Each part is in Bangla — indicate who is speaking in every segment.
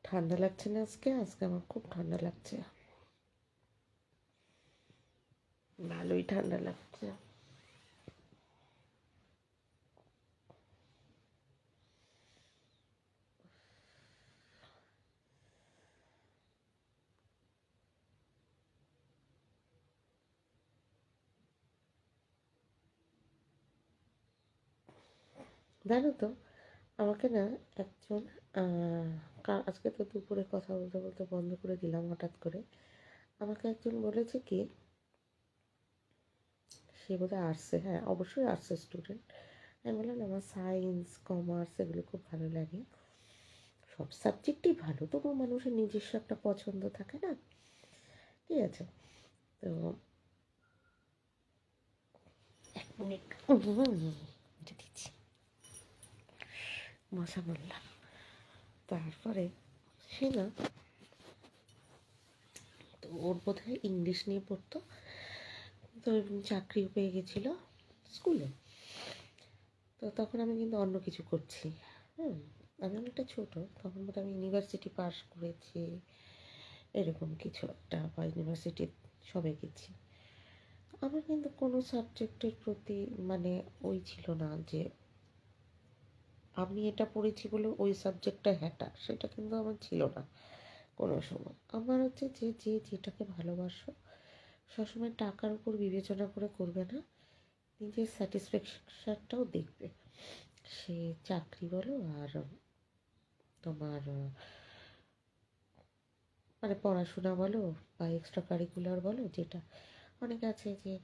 Speaker 1: ঠান্ডা লাগছে না আজকে? আজকে আমার খুব ঠান্ডা লাগছে, ভালোই ঠান্ডা লাগছে। জানো তো, আমাকে না একজন আজকে তো দুপুরে কথা বলতে বলতে বন্ধ করে দিলাম হঠাৎ করে। আমাকে একজন বলেছে কি, সে বোধহয় আর্টসে, হ্যাঁ অবশ্যই আর্টসের স্টুডেন্ট। আমি বললাম আমার সায়েন্স কমার্স এগুলো খুব ভালো লাগে। সব সাবজেক্টই ভালো, তবুও মানুষের নিজস্ব একটা পছন্দ থাকে না, ঠিক আছে? তো এক মিনিট দিচ্ছি, মশা বললাম। তারপরে সে না, তো ওর বোধহয় ইংলিশ নিয়ে পড়তো, তো চাকরিও পেয়ে গেছিলো স্কুলে। তো তখন আমি কিন্তু অন্য কিছু করছি। হুম, আমি অনেকটা ছোটো তখন, বোধহয় আমি ইউনিভার্সিটি পাস করেছি, এরকম কিছু একটা, বা ইউনিভার্সিটি সবে গেছি। আমার কিন্তু কোনো সাবজেক্টের প্রতি মানে ওই ছিল না যে আমি এটা পড়েছি বলে ওই সাবজেক্টটা হ্যাটা, সেটা কিন্তু আমার ছিল না কোনো সময়। আমার হচ্ছে যে যে যেটাকে ভালোবাসো সবসময় টাকার উপর বিবেচনা করে করবে না, নিজের স্যাটিসফ্যাকশনটাও দেখবে। সে চাকরি বলো আর তোমার মানে পড়াশোনা বলো বা এক্সট্রা কারিকুলার বলো, যেটা অনেকে আছে যে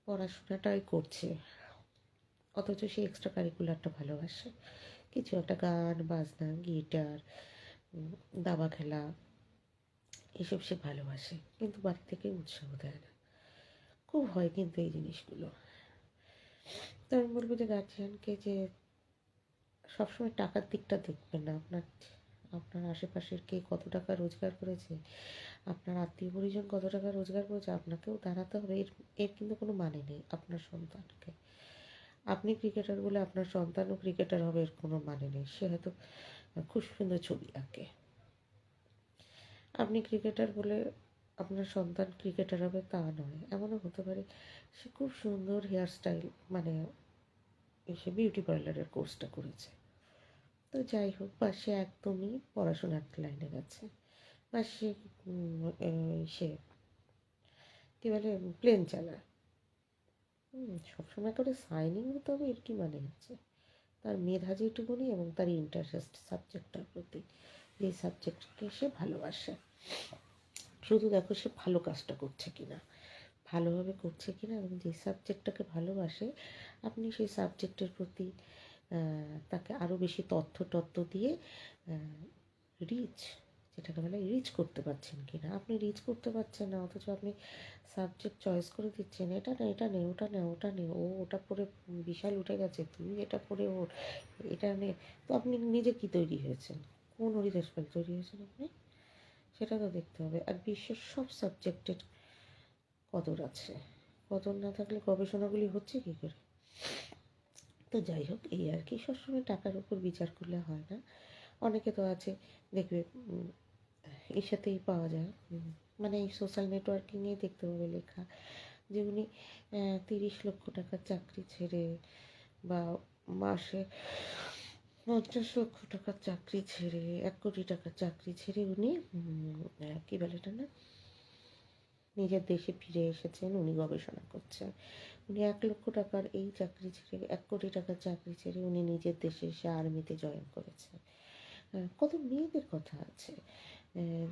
Speaker 1: পড়াশোনাটাই করছে অথচ সে এক্সট্রা কারিকুলারটা ভালোবাসে, কিছু একটা গান বাজনা গিটার, দাবা খেলা, এসব সে ভালোবাসে, কিন্তু বাড়ি থেকে উৎসাহ দেয় না। খুব হয় কিন্তু এই জিনিসগুলো। তো আমি বলবো যে গার্জিয়ানকে যে সবসময় টাকার দিকটা দেখবেন না, আপনার আপনার আশেপাশের কে কত টাকা রোজগার করেছে, আপনার আত্মীয় পরিজন কত টাকা রোজগার করেছে, আপনাকেও দাঁড়াতে হবে। এর এর কিন্তু কোনো মানে নেই। আপনার সন্তানকে, আপনি ক্রিকেটার বলে আপনার সন্তানও ক্রিকেটার হবে এর কোনো মানে নেই। সে হয়তো খুব সুন্দর ছবি আঁকে, আপনি ক্রিকেটার বলে আপনার সন্তান ক্রিকেটার হবে তা নয়। এমনও হতে পারে সে খুব সুন্দর হেয়ার স্টাইল মানে সে বিউটি পার্লারের কোর্সটা করেছে। তো যাই হোক, বা সে একদমই পড়াশোনার লাইনে গেছে, বা সে সে কী বলে প্লেন চালায়। সবসময় করে সাইনিং হতে হবে এর কী মানে আছে? তার মেধা যেটুকুনি এবং তার ইন্টারেস্ট সাবজেক্টটার প্রতি, যে সাবজেক্টকে সে ভালোবাসে, শুধু দেখো সে ভালো কাজটা করছে কিনা, ভালোভাবে করছে কিনা, এবং যে সাবজেক্টটাকে ভালোবাসে আপনি সেই সাবজেক্টের প্রতি তাকে আরও বেশি তথ্য দিয়ে রিচ, যেটাকে বলে রিচ করতে পারছেন কি না। আপনি রিচ করতে পারছেন না, অথচ আপনি সাবজেক্ট চয়েস করে দিচ্ছেন, এটা না এটা নে, ওটা নে ওটা নে, ও ওটা পড়ে বিশাল উঠে গেছে, তুই এটা পড়ে ওর এটা নে। তো আপনি নিজে কি তৈরি হয়েছেন, কোন হরিদাস পাল তৈরি হয়েছেন আপনি? সেটা তো দেখতে হবে। আর বিশ্বের সব সাবজেক্টের কদর আছে, কদর না থাকলে গবেষণাগুলি হচ্ছে কী করে? তো যাই হোক, এই আর কি, সবসময় টাকার উপর বিচার করলে হয় না। অনেকে তো আছে দেখবে এর সাথেই পাওয়া যায়, মানে এই সোশ্যাল নেটওয়ার্কিংয়েই দেখতে পাবে লেখা যে উনি 30 লক্ষ টাকার চাকরি ছেড়ে বা মাসে 50 লক্ষ টাকার চাকরি ছেড়ে 1 কোটি টাকার চাকরি ছেড়ে উনি কী বলে এটা না, নিজের দেশে ফিরে এসেছেন, উনি গবেষণা করছেন। উনি 1 লক্ষ টাকার এই চাকরি ছেড়ে 1 কোটি টাকার চাকরি ছেড়ে উনি নিজের দেশে এসে আর্মিতে জয়েন করেছেন। কত মেয়েদের কথা আছে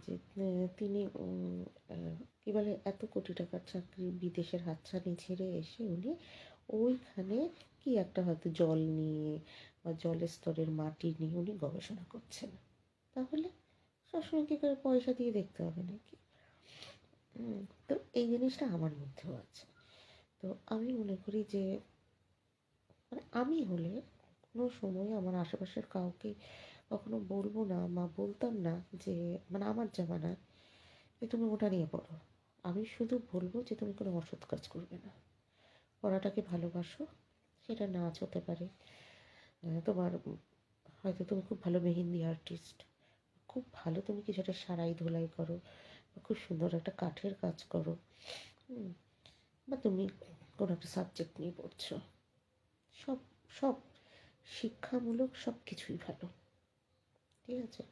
Speaker 1: যে তিনি কী বলে এত কোটি টাকার চাকরি বিদেশের হাতছানি ছেড়ে এসে উনি ওইখানে কি একটা হয়তো জল নিয়ে বা জলের স্তরের মাটি নিয়ে উনি গবেষণা করছেন। তাহলে সবসময় কী করে পয়সা দিয়ে দেখতে হবে নাকি? তো এই জিনিসটা আমার মধ্যেও আছে। তো আমি মনে করি যে মানে আমি হলে কোনো সময় আমার আশেপাশের কাউকে কখনো বলবো না বা বলতাম না যে মানে আমার জামানায় যে তুমি ওটা নিয়ে পড়ো। আমি শুধু বলবো যে তুমি কোনো অসৎ কাজ করবে না, পড়াটাকে ভালোবাসো। সেটা নাচ হতে পারে, তোমার হয়তো তুমি খুব ভালো মেহেন্দি আর্টিস্ট, খুব ভালো তুমি কিছু একটা সারাই ধোলাই করো, বা খুব সুন্দর একটা কাঠের কাজ করো, বা তুমি কোনো একটা সাবজেক্ট নিয়ে পড়ছো, সব সব শিক্ষামূলক সব কিছুই ভালো। ঠিক আছে?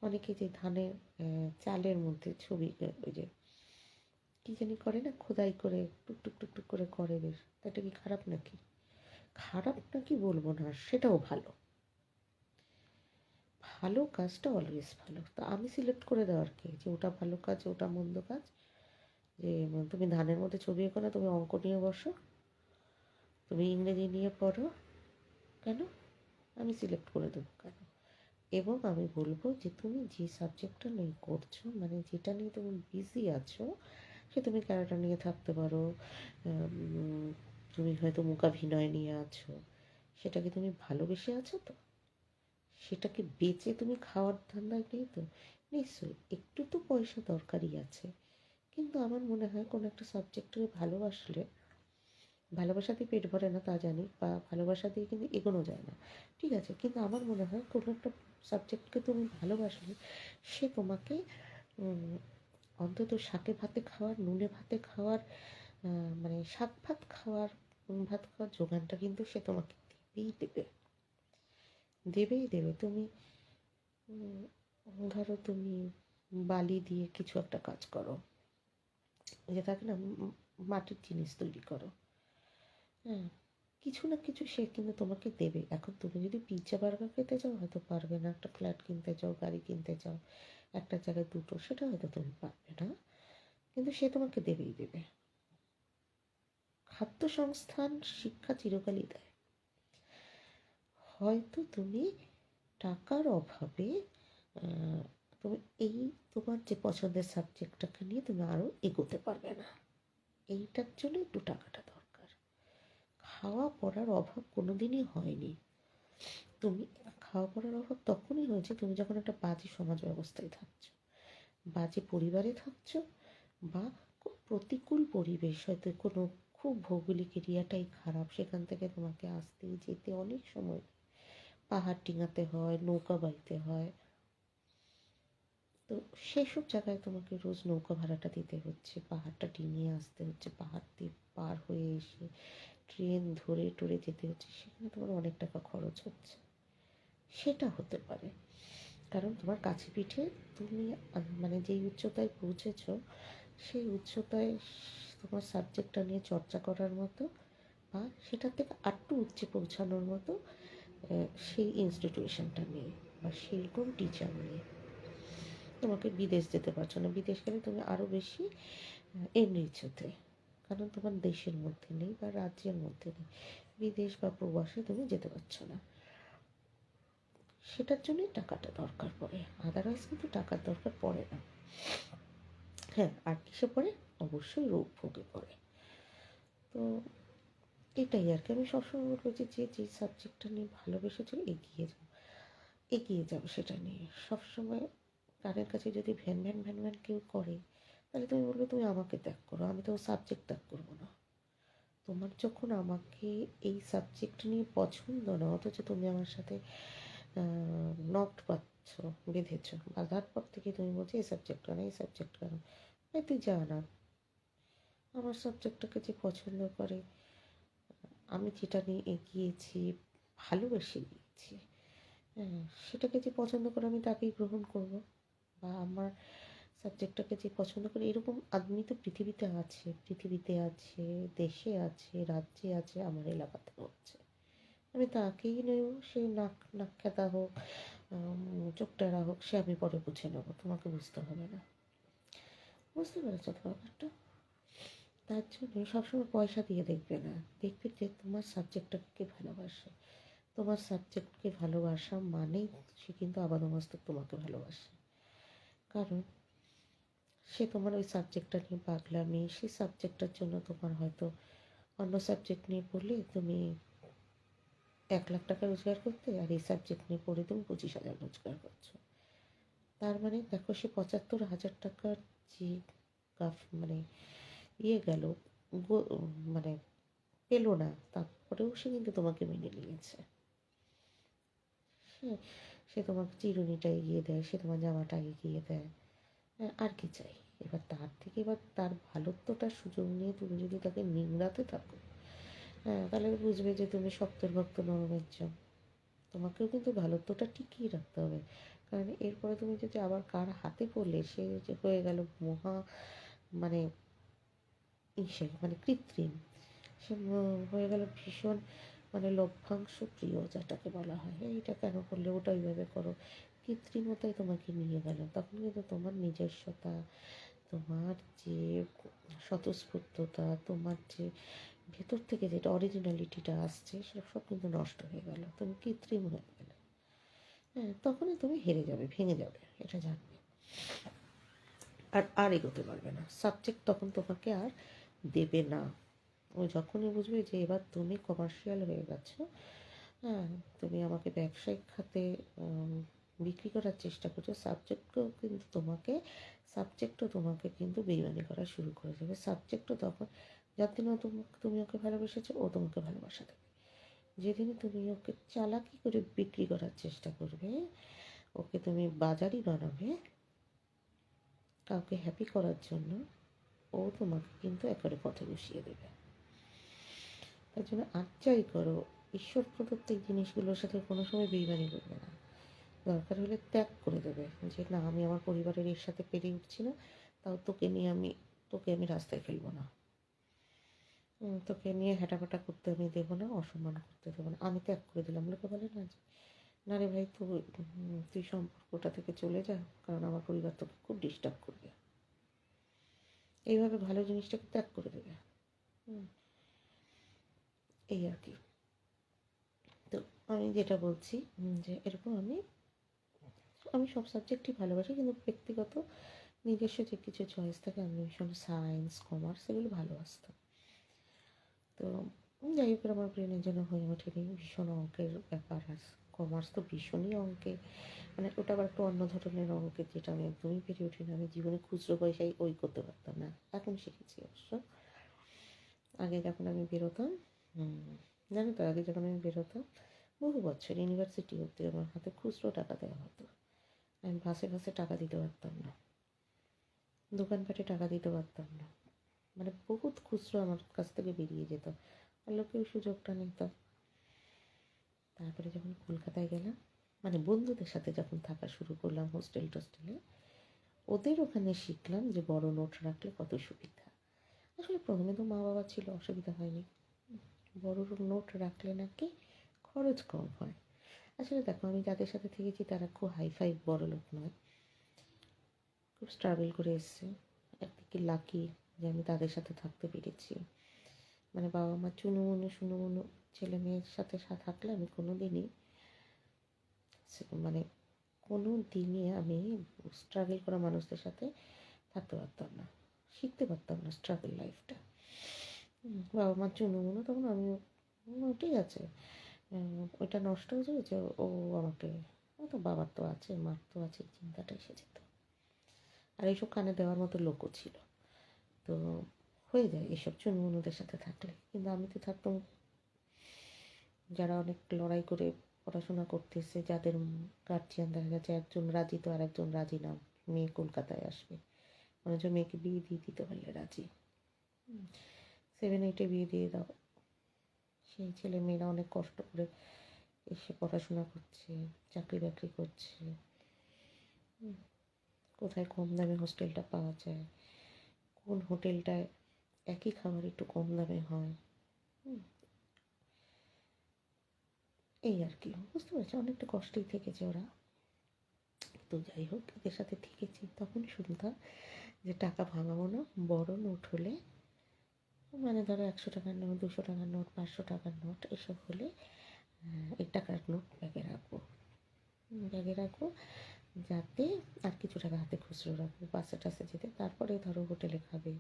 Speaker 1: অনেকে যে ধানের চালের মধ্যে ছবি ওই যে কী জানি করে না, খোদাই করে টুকটুক টুকটুক করে করে বেশ, এটা কি খারাপ নাকি? খারাপ নাকি বলবো না, সেটাও ভালো। ভালো কাজটা অলওয়েজ ভালো। তো আমি সিলেক্ট করে দেওয়ার কি যে ওটা ভালো কাজ ওটা মন্দ কাজ? যে তুমি ধানের মধ্যে ছবি এঁকো না, তুমি অঙ্ক নিয়ে বসো, তুমি ইংরেজি নিয়ে পড়ো, কেন? আমি সিলেক্ট করে দেবো কেন? এবং আমি বলবো যে তুমি যে সাবজেক্টটা নিয়ে করছো, মানে যেটা নিয়ে তুমি বিজি আছো, সে তুমি ক্যারাটা নিয়ে থাকতে পারো, তুমি হয়তো মূকাভিনয় নিয়ে আছো, সেটাকে তুমি ভালোবেসে আছো তো? সেটাকে বেচে তুমি খাওয়ার ধান্দায় নেই তো? নিশ্চয়ই একটু তো পয়সা দরকারই আছে, কিন্তু আমার মনে হয় কোনো একটা সাবজেক্টকে ভালোবাসলে, ভালোবাসাতেই পেট ভরে না তা জানি, বা ভালোবাসা দিয়ে কিন্তু এগোনো যায় না, ঠিক আছে, কিন্তু আমার মনে হয় কোনো একটা সাবজেক্টকে তুমি ভালোবাসলে সে তোমাকে অন্তত শাকে ভাতে খাওয়ার, নুনে ভাতে খাওয়ার, মানে শাক ভাত খাওয়ার, নুন ভাত খাওয়ার যোগানটা কিন্তু সে তোমাকে দেবেই দেবে, দেবেই দেবে। তুমি ধরো তুমি বালি দিয়ে কিছু একটা কাজ করো, যে থাকে না মাটির জিনিস তৈরি করো, হ্যাঁ, কিছু না কিছু সে কিন্তু তোমাকে দেবে। এখন তুমি যদি পিৎজা বার্গার খেতে চাও হয়তো পারবে না, একটা ফ্ল্যাট কিনতে চাও, গাড়ি কিনতে চাও, একটা জায়গায় দুটো, সেটা হয়তো তুমি পারবে না, কিন্তু সে তোমাকে দেবেই দেবে। খাদ্য সংস্থান শিক্ষা চিরকালই দেয়। হয়তো তুমি টাকার অভাবে তুমি এই তোমার যে পছন্দের সাবজেক্টটাকে নিয়ে তুমি আরও এগোতে পারবে না, এইটার জন্য একটু টাকাটা দরকার। খাওয়া পড়ার অভাব কোনো দিনই হয়নি। তুমি খাওয়া পড়ার অভাব তখনই হয়েছে তুমি যখন একটা বাজে সমাজ ব্যবস্থায় থাকছো, বাজে পরিবারে থাকছো, বা খুব প্রতিকূল পরিবেশ, হয়তো কোনো খুব ভৌগোলিক এরিয়াটাই খারাপ, সেখান থেকে তোমাকে আসতে যেতে অনেক সময়, পাহাড় ডিঙাতে হয়, নৌকা বাইতে হয়, তো সেসব জায়গায় তোমাকে রোজ নৌকা ভাড়াটা দিতে হচ্ছে, পাহাড়টা ডিঙিয়ে আসতে হচ্ছে, পাহাড় দিয়ে পার হয়ে এসে ট্রেন ধরে টরে যেতে হচ্ছে, সেখানে তোমার অনেক টাকা খরচ হচ্ছে। সেটা হতে পারে কারণ তোমার কাছে পিঠে তুমি মানে যেই উচ্চতায় পৌঁছেছো, সেই উচ্চতায় তোমার সাবজেক্টটা নিয়ে চর্চা করার মতো, বা সেটার থেকে আরটু উচ্চে পৌঁছানোর মতো সেই ইনস্টিটিউশনটা নিয়ে, বা সেরকম টিচার নিয়ে তোমাকে বিদেশ যেতে পারছো না। বিদেশ গেলে তুমি আরও বেশি এনরিচ হতে, কারণ তোমার দেশের মধ্যে নেই বা রাজ্যের মধ্যে নেই, বিদেশ বা প্রবাসে তুমি যেতে পারছো না, সেটার জন্যই টাকাটা দরকার পড়ে, আদারওয়াইজ কিন্তু টাকার দরকার পড়ে না। হ্যাঁ, আর কিসে পড়ে? অবশ্যই রোগ ভোগে পড়ে। তো এটাই আর কি, আমি সবসময় বলবো যে যে সাবজেক্টটা নিয়ে ভালোবেসেছো এগিয়ে যাও, এগিয়ে যাও সেটা নিয়ে। সবসময় কানের কাছে যদি ভ্যান ভ্যান ভ্যান ভ্যান কেউ করে, তাহলে তুমি বলবে তুমি আমাকে ত্যাগ করো, আমি তো সাবজেক্ট ত্যাগ করবো না। তোমার যখন আমাকে এই সাবজেক্ট নিয়ে পছন্দ না, অথচ তুমি আমার সাথে নট পাচ্ছ, বেঁধেছ, বাঁধার পর থেকে তুমি বলছো এই সাবজেক্ট কেন, এই সাবজেক্ট কেন, তুই যা না, আমার সাবজেক্টটাকে যে পছন্দ করে, আমি যেটা নিয়ে এগিয়েছি, ভালোবেসে গিয়েছি, হ্যাঁ, সেটাকে যে পছন্দ করে আমি তাকেই গ্রহণ করব। বা আমার সাবজেক্টটাকে যে পছন্দ করে, এরকম আদমি তো পৃথিবীতে আছে, দেশে আছে, রাজ্যে আছে, আমার এলাকাতেও আছে। আমি তাকেই নেব, সে নাক নাক খেতা হোক, চোখ টেরা হোক, সে আমি পরে বুঝে নেবো, তোমাকে বুঝতে হবে না। বুঝতে পেরেছো তো ব্যাপারটা? তার জন্য সবসময় পয়সা দিয়ে দেখবে না, দেখবে যে তোমার সাবজেক্টটাকে ভালোবাসে। তোমার সাবজেক্টকে ভালোবাসা মানেই সে কিন্তু আপাদমস্তক তোমাকে ভালোবাসে, কারণ সে তোমার ওই সাবজেক্টটা নিয়ে পাগলামি, সেই সাবজেক্টটার জন্য তোমার হয়তো অন্য সাবজেক্ট নিয়ে পড়লে তুমি 1,00,000 টাকা রোজগার করতে, আর এই সাবজেক্ট নিয়ে পড়ে তুমি 25,000 রোজগার করছো। তার মানে দেখো, সে 75,000 টাকার যে মানে গেল, মানে পেলো না, তারপরেও সে কিন্তু তোমাকে মেনে নিয়েছে। হ্যাঁ, সে তোমাকে চিরুনিটা এগিয়ে দেয়, সে তোমার জামাটা এগিয়ে দেয়, হ্যাঁ আর কি চাই। এবার তার থেকে এবার তার ভালোত্বটার সুযোগ নিয়ে তুমি যদি তাকে নিংড়াতে থাকো, হ্যাঁ তাহলে বুঝবে যে তুমি শক্তের ভক্ত নরমের জন। তোমাকেও কিন্তু ভালোত্বটা টিকিয়ে রাখতে হবে, কারণ এরপরে তুমি যদি আবার কার হাতে পড়লে সে যে হয়ে গেল মহা মানে মানে কৃত্রিম, সে হয়ে গেল ভীষণ মানে লভ্যাংশ প্রিয় যেটাকে বলা হয়, এইটা কেন করলে, ওটা ওইভাবে করো, কৃত্রিমতায় তোমাকে নিয়ে গেল, তখন কিন্তু তোমার নিজস্বতা, তোমার যে স্বতঃস্ফূর্ততা, তোমার যে ভেতর থেকে যেটা অরিজিনালিটিটা আসছে সেটা সব কিন্তু নষ্ট হয়ে গেল, তুমি কৃত্রিম হয়ে গেলে। হ্যাঁ তখনই তুমি হেরে যাবে, ভেঙে যাবে, এটা জানবে। আর এগোতে পারবে না, সাবজেক্ট তখন তোমাকে আর দেবে না। ও যখনই বুঝবে যে এবার তুমি কমার্শিয়াল হয়ে গেছো, হ্যাঁ তুমি আমাকে ব্যবসায়িক খাতে বিক্রি করার চেষ্টা করছো, সাবজেক্টও তোমাকে কিন্তু বেইমানি করা শুরু করে দেবে। সাবজেক্টও তখন যতদিন তুমি ওকে ভালোবেসেছো ও তোমাকে ভালোবাসা দেবে, যেদিনই তুমি ওকে চালাকি করে বিক্রি করার চেষ্টা করবে, ওকে তুমি বাজারই বানাবে কাউকে হ্যাপি করার জন্য, ও তোমাকে কিন্তু একেবারে পথে বসিয়ে দেবে। তার জন্য আর যাই করো, ঈশ্বর প্রদত্ত এই জিনিসগুলোর সাথে কোনো সময় বেইমানি করবে না। দরকার হলে ত্যাগ করে দেবে, যে না আমি আমার পরিবারের এর সাথে পেরে উঠছি না, তাও তোকে আমি রাস্তায় ফেলবো না, তোকে নিয়ে হাঁটাফাটা করতে আমি দেবো না, অসম্মান করতে দেবো না, আমি ত্যাগ করে দিলাম। লোকে বলে না যে না রে ভাই তুই সম্পর্কটা থেকে চলে যা, কারণ আমার পরিবার তোকে খুব ডিস্টার্ব করবে, এইভাবে ভালো জিনিসটাকে ত্যাগ করে দেবে। এই আর কি। তো আমি যেটা বলছি যে এরকম আমি সব সাবজেক্টই ভালোবাসি, কিন্তু ব্যক্তিগত নিজস্ব যে কিছু চয়েস থাকে, আমি ভীষণ সায়েন্স কমার্স এগুলো ভালোবাসতাম। তো যাই হোক আমার ব্রেনের জন্য হয়ে ওঠেনি, ভীষণ অঙ্কের ব্যাপার, আর কমার্স তো ভীষণই অঙ্কে, মানে ওটা আবার একটা অন্য ধরনের অঙ্কের, যেটা আমি একদমই পেরে উঠিনি। আমি জীবনে খুচরো পয়সায় করতে পারতাম না, এখন শিখেছি অবশ্য। আগে যখন আমি বেরোতাম, জানো তো আগে যখন আমি বেরোতাম বহু বছর ইউনিভার্সিটি অব্দি আমার হাতে খুচরো টাকা দেওয়া হতো, আমি ভাসে টাকা দিতে পারতাম না, দোকানপাটে টাকা দিতে পারতাম না, মানে বহুত খুচরো আমার কাছ থেকে বেরিয়ে যেত, আর লোকেও সুযোগটা নিত। তারপরে যখন কলকাতায় গেলাম, মানে বন্ধুদের সাথে যখন থাকা শুরু করলাম হোস্টেলে, ওদের ওখানে শিখলাম যে বড় নোট রাখলে কত সুবিধা। আসলে প্রথমে তো মা বাবা ছিল, অসুবিধা হয়নি, বড় নোট রাখলে নাকি খরচ কম হয়। আসলে দেখো আমি যাদের সাথে থেকেছি তারা খুব হাইফাই বড় লোক নয়, খুব স্ট্রাগল করে এসছে। একদিকে লাকি যে আমি তাদের সাথে থাকতে পেরেছি, মানে বাবা মা চুনুমুনু ছেলে মেয়ের সাথে থাকলে আমি মানে কোনো দিনই আমি স্ট্রাগল করা মানুষদের সাথে থাকতে পারতাম না, শিখতে পারতাম না স্ট্রাগল লাইফটা। বাবা মার চুনুমুনু, তখন আমি ঠিক আছে, ওইটা নষ্ট হয়ে যাবে যে ও আমাকে, তো বাবার তো আছে মার তো আছে, চিন্তাটা এসে যেত। আর এইসব কানে দেওয়ার মতো লোকও ছিল, তো হয়ে যায় এসব চুনমুনুদের সাথে থাকলে। কিন্তু আমি তো থাকতাম যারা অনেক লড়াই করে পড়াশোনা করতেছে, যাদের গার্জিয়ান দেখা গেছে একজন রাজি তো আর একজন রাজি না, মেয়ে কলকাতায় আসবে, মানে যে মেয়েকে বিয়ে দিয়ে দিতে পারলে রাজি, 7-8 বিয়ে দিয়ে দাও, সেই ছেলে মেয়েরা অনেক কষ্ট করে এসে পড়াশোনা করছে, চাকরি বাকরি করছে, কোথায় কম দামে হোস্টেলটা পাওয়া যায়, কোন হোটেলটায় একই খাবার একটু কম দামে হয়, এই আর কি। বুঝতে পারছি অনেকটা কষ্টেই থেকেছে ওরা। তো যাই হোক এদের সাথে থেকেছি, তখন শুনতাম যে টাকা ভাঙাবো না, বড় নোট হলে, মানে ধরো 100 টাকার নোট, 200 টাকার নোট, 500 টাকার নোট, এসব হলে এই টাকার নোট ব্যাগে রাখবো যাতে আর কিছু টাকা হাতে খুচরো রাখবো, বাসে টাসে যেতে, তারপরে ধরো হোটেলে খাবে।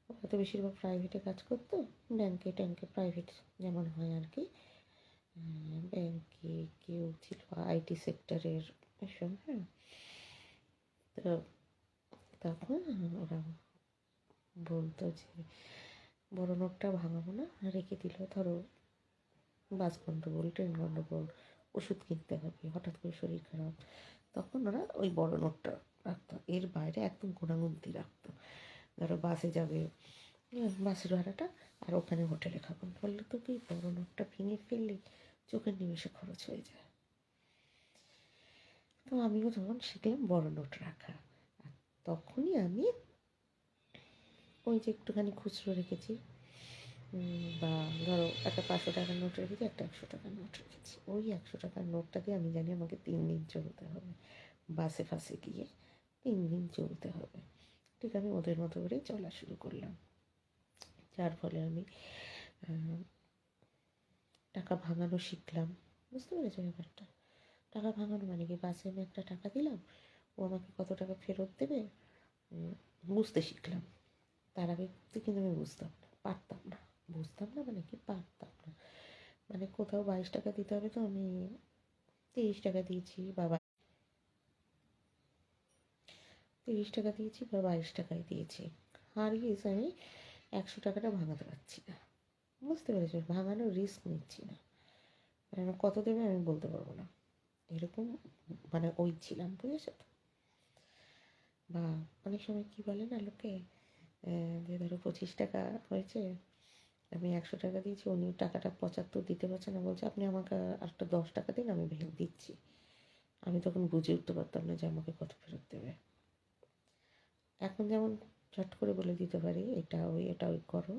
Speaker 1: ওরা তো বেশিরভাগ প্রাইভেটে কাজ করতো, ব্যাংকে ট্যাঙ্কে, প্রাইভেট যেমন হয় আর কি, ব্যাংকে কেউ ছিল আইটি সেক্টরের এসব, তো তখন ওরা বলতো যে বড় নোটটা ভাঙাবো না, রেখে দিল, ধরো বাস গণ্ডগোল, ট্রেন গণ্ডগোল, ওষুধ কিনতে হবে, হঠাৎ করে শরীর খারাপ, তখন ওরা ওই বড় নোটটা রাখতো। এর বাইরে একদম গোনাগুনতি রাখতো। ধরো বাসে যাবে, বাসের ভাড়াটা আর ওখানে হোটেলে খাবেন, বললে তো কি বড় নোটটা ভেঙে ফেললে চোখের নিমেষে খরচ হয়ে যায়। তো আমিও তখন শিখলাম বড় নোট রাখা। আর তখনই আমি ওই যে একটুখানি খুচরো রেখেছি, বা ধরো একটা 500 টাকার নোট রেখেছি, একটা 100 টাকার নোট রেখেছি। ওই 100 টাকার নোটটা দিয়ে আমি জানি আমাকে 3 দিন চলতে হবে, বাসে ফাসে গিয়ে 3 দিন চলতে হবে। ঠিক আমি ওদের মতো করেই চলা শুরু করলাম, যার ফলে আমি টাকা ভাঙানো শিখলাম। বুঝতে পেরেছো ব্যাপারটা? টাকা ভাঙানো মানে কি, বাসে আমি একটা টাকা দিলাম, ও আমাকে কত টাকা ফেরত দেবে বুঝতে শিখলাম। তার আগে কিন্তু আমি বুঝতাম না, পারতাম না। বুঝতাম না মানে কি, পারতাম না। মানে কোথাও 22 টাকা দিতে হবে, তো আমি 30 টাকা দিয়েছি, বা 30 টাকা দিয়েছি বা 22 টাকাই দিয়েছি। হারিয়েছ আমি 100 টাকাটা ভাঙাতে পারছি না। বুঝতে পেরেছো? ভাঙানোর রিস্ক নিচ্ছি না। কত দেবে আমি বলতে পারবো না, এরকম মানে ওই ছিলাম। বুঝেছো তো? বা অনেক সময় কী বলে না লোকে, যে ধরো 25 টাকা হয়েছে, আমি 100 টাকা দিয়েছি, উনি টাকাটা 75 দিতে পারছে না, বলছে আপনি আমাকে আরেকটা 10 টাকা দিন, আমি ভেঙে দিচ্ছি। আমি তখন বুঝে উঠতে পারতাম না যে আমাকে কত ফেরত দেবে। এখন যেমন চট করে বলে দিতে পারি এটা ওই করো,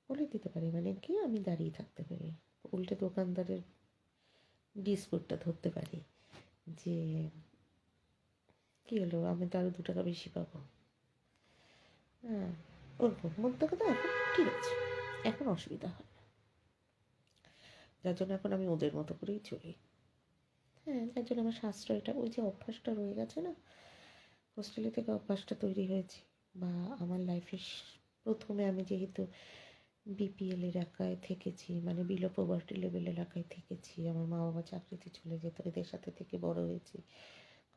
Speaker 1: বলে দিতে পারি, মানে কি আমি দাঁড়িয়ে থাকতে পারি, উল্টে দোকানদারের ডিসপুটটা ধরতে পারি যে কী হলো, আমি তো আরও 2 টাকা বেশি পাবো। হ্যাঁ, ওরকম বলতে কথা। এখন ঠিক আছে, এখন অসুবিধা হয় না, যার জন্য এখন আমি ওদের মতো করেই চলি। হ্যাঁ, যার জন্য আমার সাশ্রয়টা, ওই যে অভ্যাসটা রয়ে গেছে না, হোস্টেলে থেকে অভ্যাসটা তৈরি হয়েছে। বা আমার লাইফে প্রথমে আমি যেহেতু বিপিএল এলাকায় থেকেছি, মানে বিলো পভার্টি লেভেল এলাকায় থেকেছি, আমার মা বাবা চাকরিতে চলে যেত, এদের সাথে থেকে বড় হয়েছি।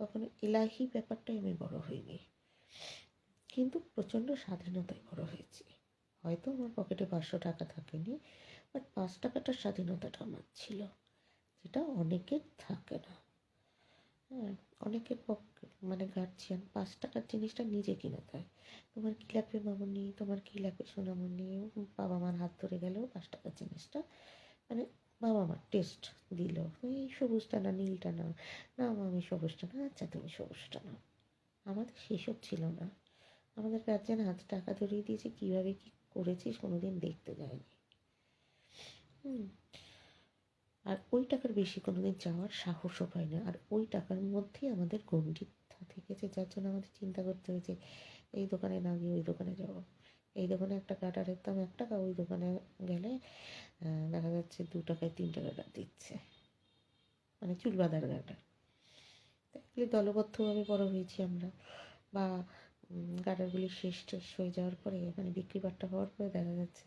Speaker 1: কখনো এলাহি ব্যাপারটাই আমি বড় হইনি, কিন্তু প্রচণ্ড স্বাধীনতায় বড় হয়েছি। হয়তো আমার পকেটে 500 টাকা থাকেনি, বাট 5 টাকাটার স্বাধীনতাটা আমার ছিল, যেটা অনেকের থাকে না। হ্যাঁ, অনেকের পক্ষে মানে গার্জিয়ান 5 টাকার জিনিসটা নিজে কিনে দেয়। তোমার কী লাগবে মামুনি, তোমার কী লাগবে সোনামণি, বাবা মার হাত ধরে গেলেও 5 টাকার জিনিসটা মানে বাবা মার টেস্ট দিল, এই সবুজটা না নীলটা না, না আমি সবুজটা না, আচ্ছা তুমি সবুজটা নাও। আমাদের সেসব ছিল না। আমাদের গার্জিয়ান হাতে টাকা ধরিয়ে দিয়েছে, কীভাবে কী করেছিস কোনোদিন দেখতে যায়নি। আর ওই টাকার বেশি কোনোদিন চাওয়ার সাহসও পায় না। আর ওই টাকার মধ্যেই আমাদের গণ্ডি থেকেছে, যার জন্য আমাদের চিন্তা করতে হয়েছে এই দোকানে না গিয়ে ওই দোকানে যাবো, এই দোকানে একটা কাটারের দাম 1 টাকা, ওই দোকানে গেলে দেখা যাচ্ছে 2 টাকায় 3 টাকা দিচ্ছে, মানে চুল বাঁধার গাটা। এগুলি দলবদ্ধভাবে বড় হয়েছি আমরা। বা গার্ডারগুলি শেষ হয়ে যাওয়ার পরে, মানে বিক্রি বাট্টা হওয়ার পরে দেখা যাচ্ছে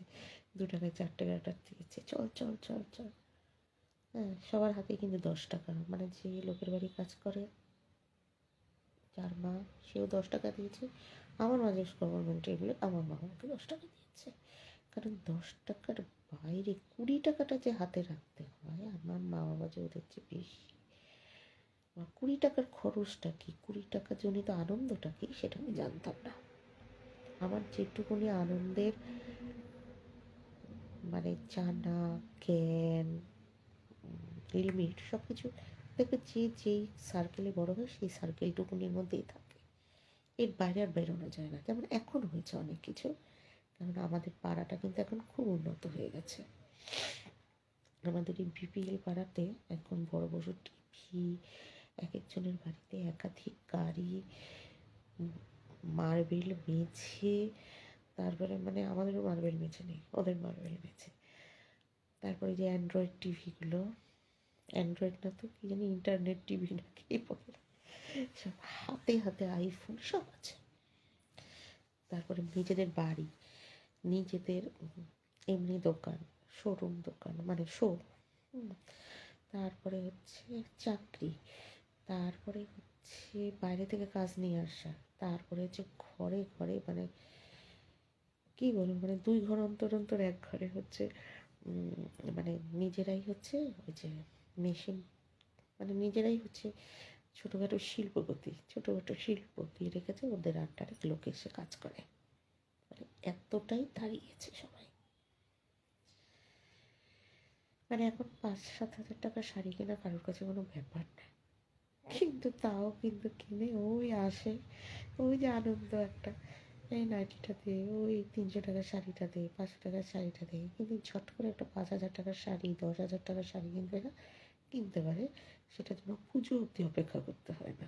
Speaker 1: 2 টাকায় 4টে গার্ডার দিয়েছে, চল চল চল চল। হ্যাঁ, সবার হাতে কিন্তু 10 টাকা, মানে যে লোকের বাড়ি কাজ করে, যার মা, সেও 10 টাকা দিয়েছে। আমার মা যে গভর্নমেন্টে এগুলো, আমার মা আমাকে 10 টাকা দিয়েছে। কারণ 10 টাকার বাইরে 20 টাকাটা যে হাতে রাখতে হয়, আমার মা বাবা যে ওদের চেয়ে বেশি, বা 20 টাকার খরচটা কী, 20 টাকা জনিত আনন্দটা কী, সেটা আমি জানতাম না। আমার যেটুকুনি আনন্দের মানে জানা, জ্ঞান, লিমিট সব কিছু দেখবে, যে যেই সার্কেলে বড় হয় সেই সার্কেলটুকুনির মধ্যেই থাকে, এর বাইরে আর বেরোনো যায় না। যেমন এখন হয়েছে অনেক কিছু, কারণ আমাদের পাড়াটা কিন্তু এখন খুব উন্নত হয়ে গেছে। আমাদের এই বিপিএল পাড়াতে এখন বড় বড় টিভি, এক একজনের বাড়িতে একাধিক গাড়ি, মার্বেল মেঝে, তারপরে মানে আমাদেরও মার্বেল মেঝে নেই, ওদের মার্বেল মেঝে। তারপরে যে অ্যান্ড্রয়েড টিভিগুলো, অ্যান্ড্রয়েড না তো কী জানি, ইন্টারনেট টিভি নাকি বলে, সব হাতে হাতে আইফোন সব আছে। তারপরে নিজেদের বাড়ি, নিজেদের এমনি দোকান, শোরুম দোকান, মানে শো। তারপরে হচ্ছে চাকরি, তারপরে হচ্ছে বাইরে থেকে কাজ নিয়ে আসা, তারপরে হচ্ছে ঘরে ঘরে মানে কী বলবো, মানে 2 ঘর অন্তর অন্তর এক ঘরে হচ্ছে মানে নিজেরাই হচ্ছে ওই যে মেশিন মানে নিজেরাই হচ্ছে ছোটোখাটো ছোটোখাটো শিল্প দিয়ে রেখেছে, ওদের আন্ডারে লোকে এসে কাজ করে। মানে এতটাই দাঁড়িয়েছে সবাই। মানে এখন 5-7 হাজার টাকা শাড়ি কেনা কারোর কাছে কোনো ব্যাপার না, কিন্তু তাও কিন্তু কিনে ওই আসে, ওই যে আনন্দ একটা, এই নাইটিটা দে, ওই 300 টাকার শাড়িটা দে, 500 টাকার শাড়িটা দে। কিন্তু ঝট করে একটা 5,000 টাকার শাড়ি, 10,000 টাকার শাড়ি কিনতে পারে, সেটার জন্য পুজো অবধি অপেক্ষা করতে হয় না।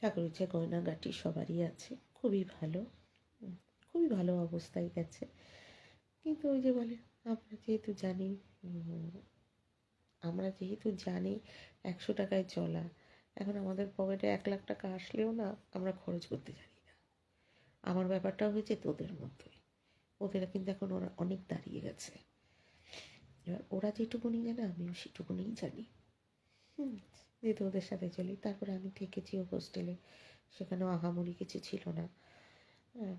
Speaker 1: ঠাকুরের যে গয়নাগাটি সবারই আছে, খুবই ভালো, খুবই ভালো অবস্থায় গেছে। কিন্তু ওই যে বলে, আমরা যেহেতু জানি 100 টাকায় চলা, এখন আমাদের পকেটে 1,00,000 টাকা আসলেও না আমরা খরচ করতে জানি না। আমার ব্যাপারটাও হয়েছে তোদের মতোই, ওদের কিন্তু এখন ওরা অনেক দাঁড়িয়ে গেছে। এবার ওরা যেটুকুনি জানে আমিও সেটুকুনিই জানি, যেহেতু ওদের সাথে চলি। তারপরে আমি থেকেছি হোস্টেলে, সেখানেও আহামরি কিছু ছিল না। হ্যাঁ,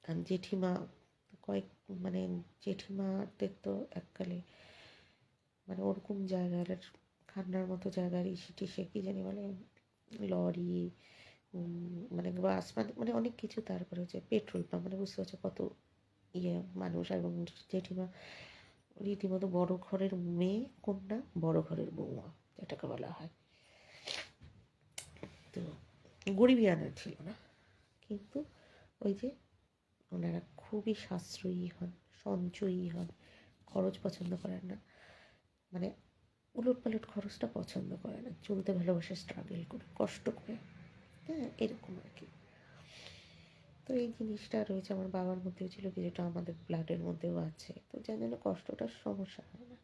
Speaker 1: আর জেঠিমা মানে জেঠিমাদের তো এককালে মানে ওরকম জায়গার, খান্নার মতো জায়গার ইসিটি সে কি জানি বলে, লরি, মানে বাস, মানে অনেক কিছু। তারপরে হচ্ছে পেট্রোল পাম্প, মানে বুঝতে পারছো কত মানুষ। এবং জেঠিমা রীতিমতো বড় ঘরের মেয়ে, কন্যা, বড় ঘরের বৌমা যেটাকে বলা হয়। তো গরিবী আনার ছিল না, কিন্তু ওই যে ওনারা খুবই সাশ্রয়ী হন, সঞ্চয়ী হন, খরচ পছন্দ করেন না, মানে উলটপালট খরচটা পছন্দ করে না, চলতে ভালোবাসে, স্ট্রাগল করে, কষ্ট করে। হ্যাঁ, এরকম আর কি। তো এই জিনিসটা রয়েছে আমার বাবার মধ্যেও ছিল, কিছুটা আমাদের ব্লাডের মধ্যেও আছে। তো যার জন্য কষ্টটার সমস্যা হয় না।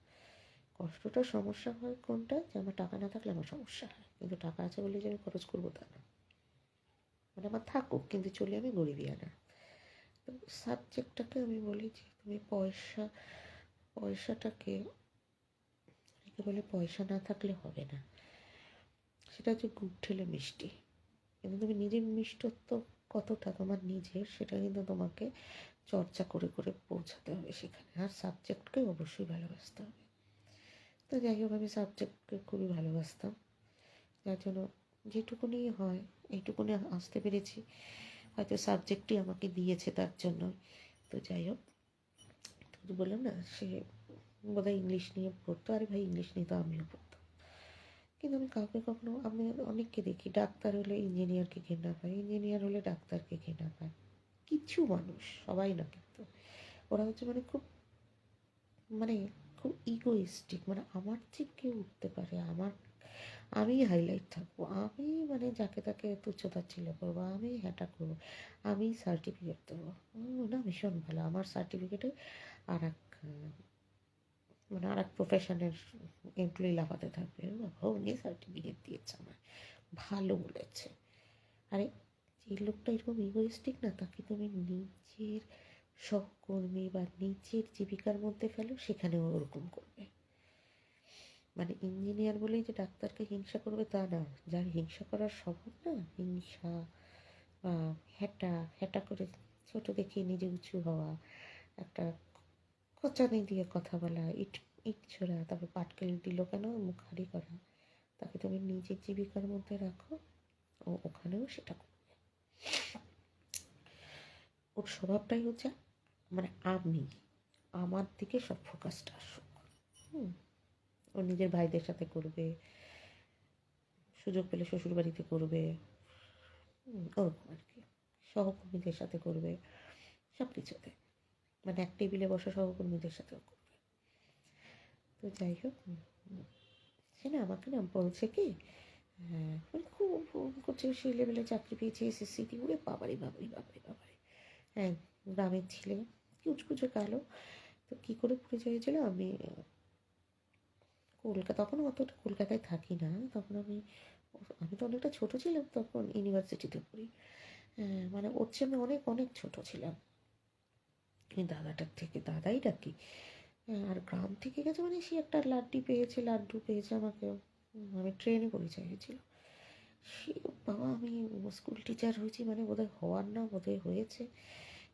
Speaker 1: কষ্টটার সমস্যা হয় কোনটা, যে আমার টাকা না থাকলে আমার সমস্যা হয়, কিন্তু টাকা আছে বলে যে আমি খরচ করবো তা না। মানে আমার থাকুক, কিন্তু চলি আমি গরিবী আনা। তো সাবজেক্টটাকে আমি বলি যে তুমি পয়সাটাকে অনেকে বলে পয়সা না থাকলে হবে না, সেটা হচ্ছে গুড় ঠেলে মিষ্টি। কিন্তু তুমি নিজের মিষ্টত্ব কতটা তোমার নিজের, সেটা কিন্তু তোমাকে চর্চা করে করে পৌঁছাতে হবে সেখানে। আর সাবজেক্টকে অবশ্যই ভালোবাসতে হবে। তো যাই হোক, আমি সাবজেক্টকে খুবই ভালোবাসতাম, যার জন্য যেটুকুনি হয় এইটুকুনি আসতে পেরেছি। হয়তো সাবজেক্টই আমাকে দিয়েছে তার জন্য। তো যাই হোক, তো বললাম না, সে বোধহয় ইংলিশ নিয়ে পড়তো। আরে ভাই, ইংলিশ নিয়ে তো আমিও পড়তাম, কিন্তু আমি কাউকে কখনো, আমি অনেককে দেখি ডাক্তার হলে ইঞ্জিনিয়ারকে ঘেন্না পায়, ইঞ্জিনিয়ার হলে ডাক্তারকে ঘেন্না পায়। কিছু মানুষ, সবাই না কিন্তু, ওরা হচ্ছে মানে খুব, মানে খুব ইগোইস্টিক। মানে আমার যে কেউ উঠতে পারে, আমি হাইলাইট থাকবো, আমি মানে যাকে তাকে তুচ্ছতাচ্ছিল্য করবো, আমি হ্যাটা করবো, আমি সার্টিফিকেট দেবো। না, ভীষণ ভালো। আমার সার্টিফিকেটে আর এক মানে আর এক প্রফেশনের এমপ্লয়ি লাফাতে থাকবে, বাবা উনি সার্টিফিকেট দিয়েছে আমার, ভালো বলেছে। আরে যে লোকটা এরকম ইগোইস্টিক না, তাকে তুমি নিজের সহকর্মী বা নিজের জীবিকার মধ্যে ফেলো, সেখানেও ওরকম করবে। মানে ইঞ্জিনিয়ার বলেই যে ডাক্তারকে হিংসা করবে তা না। যার হিংসা করার স্বভাব না, হিংসা বা হ্যাটা করে ছোট দেখিয়ে নিজে উঁচু হওয়া, একটা কোচানি দিয়ে কথা বলা, ইট ইট ছোড়া, তারপর পাটকেল দিল কেন মুখ হারি করা, তাকে তুমি নিজের জীবিকার মধ্যে রাখো, ও ওখানেও সেটা করবে। ওর স্বভাবটাই হচ্ছে মানে আমার দিকে সব ফোকাসটা আসুক। ও নিজের ভাইদের সাথে করবে, সুযোগ পেলে শ্বশুরবাড়িতে করবে, ওরকম আর কি, সহকর্মীদের সাথে করবে, সব কিছুতে, মানে এক টেবিলে বসা সহকর্মীদের সাথেও করবে। তো যাই হোক, সে না আমাকে না বলছে কি, মানে খুব করছে, সেই লেভেলে চাকরি পেয়েছে, এসএসসি দিয়ে, উড়ে বাবারি বাবারি বাবারি বাবারি। হ্যাঁ, গ্রামের ছেলে, কুচকুচো কালো। তো কী করে পরিচয় হয়েছিল, আমি তখন অতটা কলকাতায় থাকি না, তখন আমি তো অনেকটা ছোটো ছিলাম, তখন ইউনিভার্সিটিতে পড়ি। মানে ওর চেয়ে আমি অনেক অনেক ছোটো ছিলাম, দাদাটার থেকে দাদাই ডাকি। আর গ্রাম থেকে গেছে মানে সে একটা লাড্ডু পেয়েছে আমাকেও। আমি ট্রেনে পরিচয় হয়েছিল সে, বাবা আমি স্কুল টিচার হয়েছি, মানে বোধহয় হওয়ার না বোধহয় হয়েছে।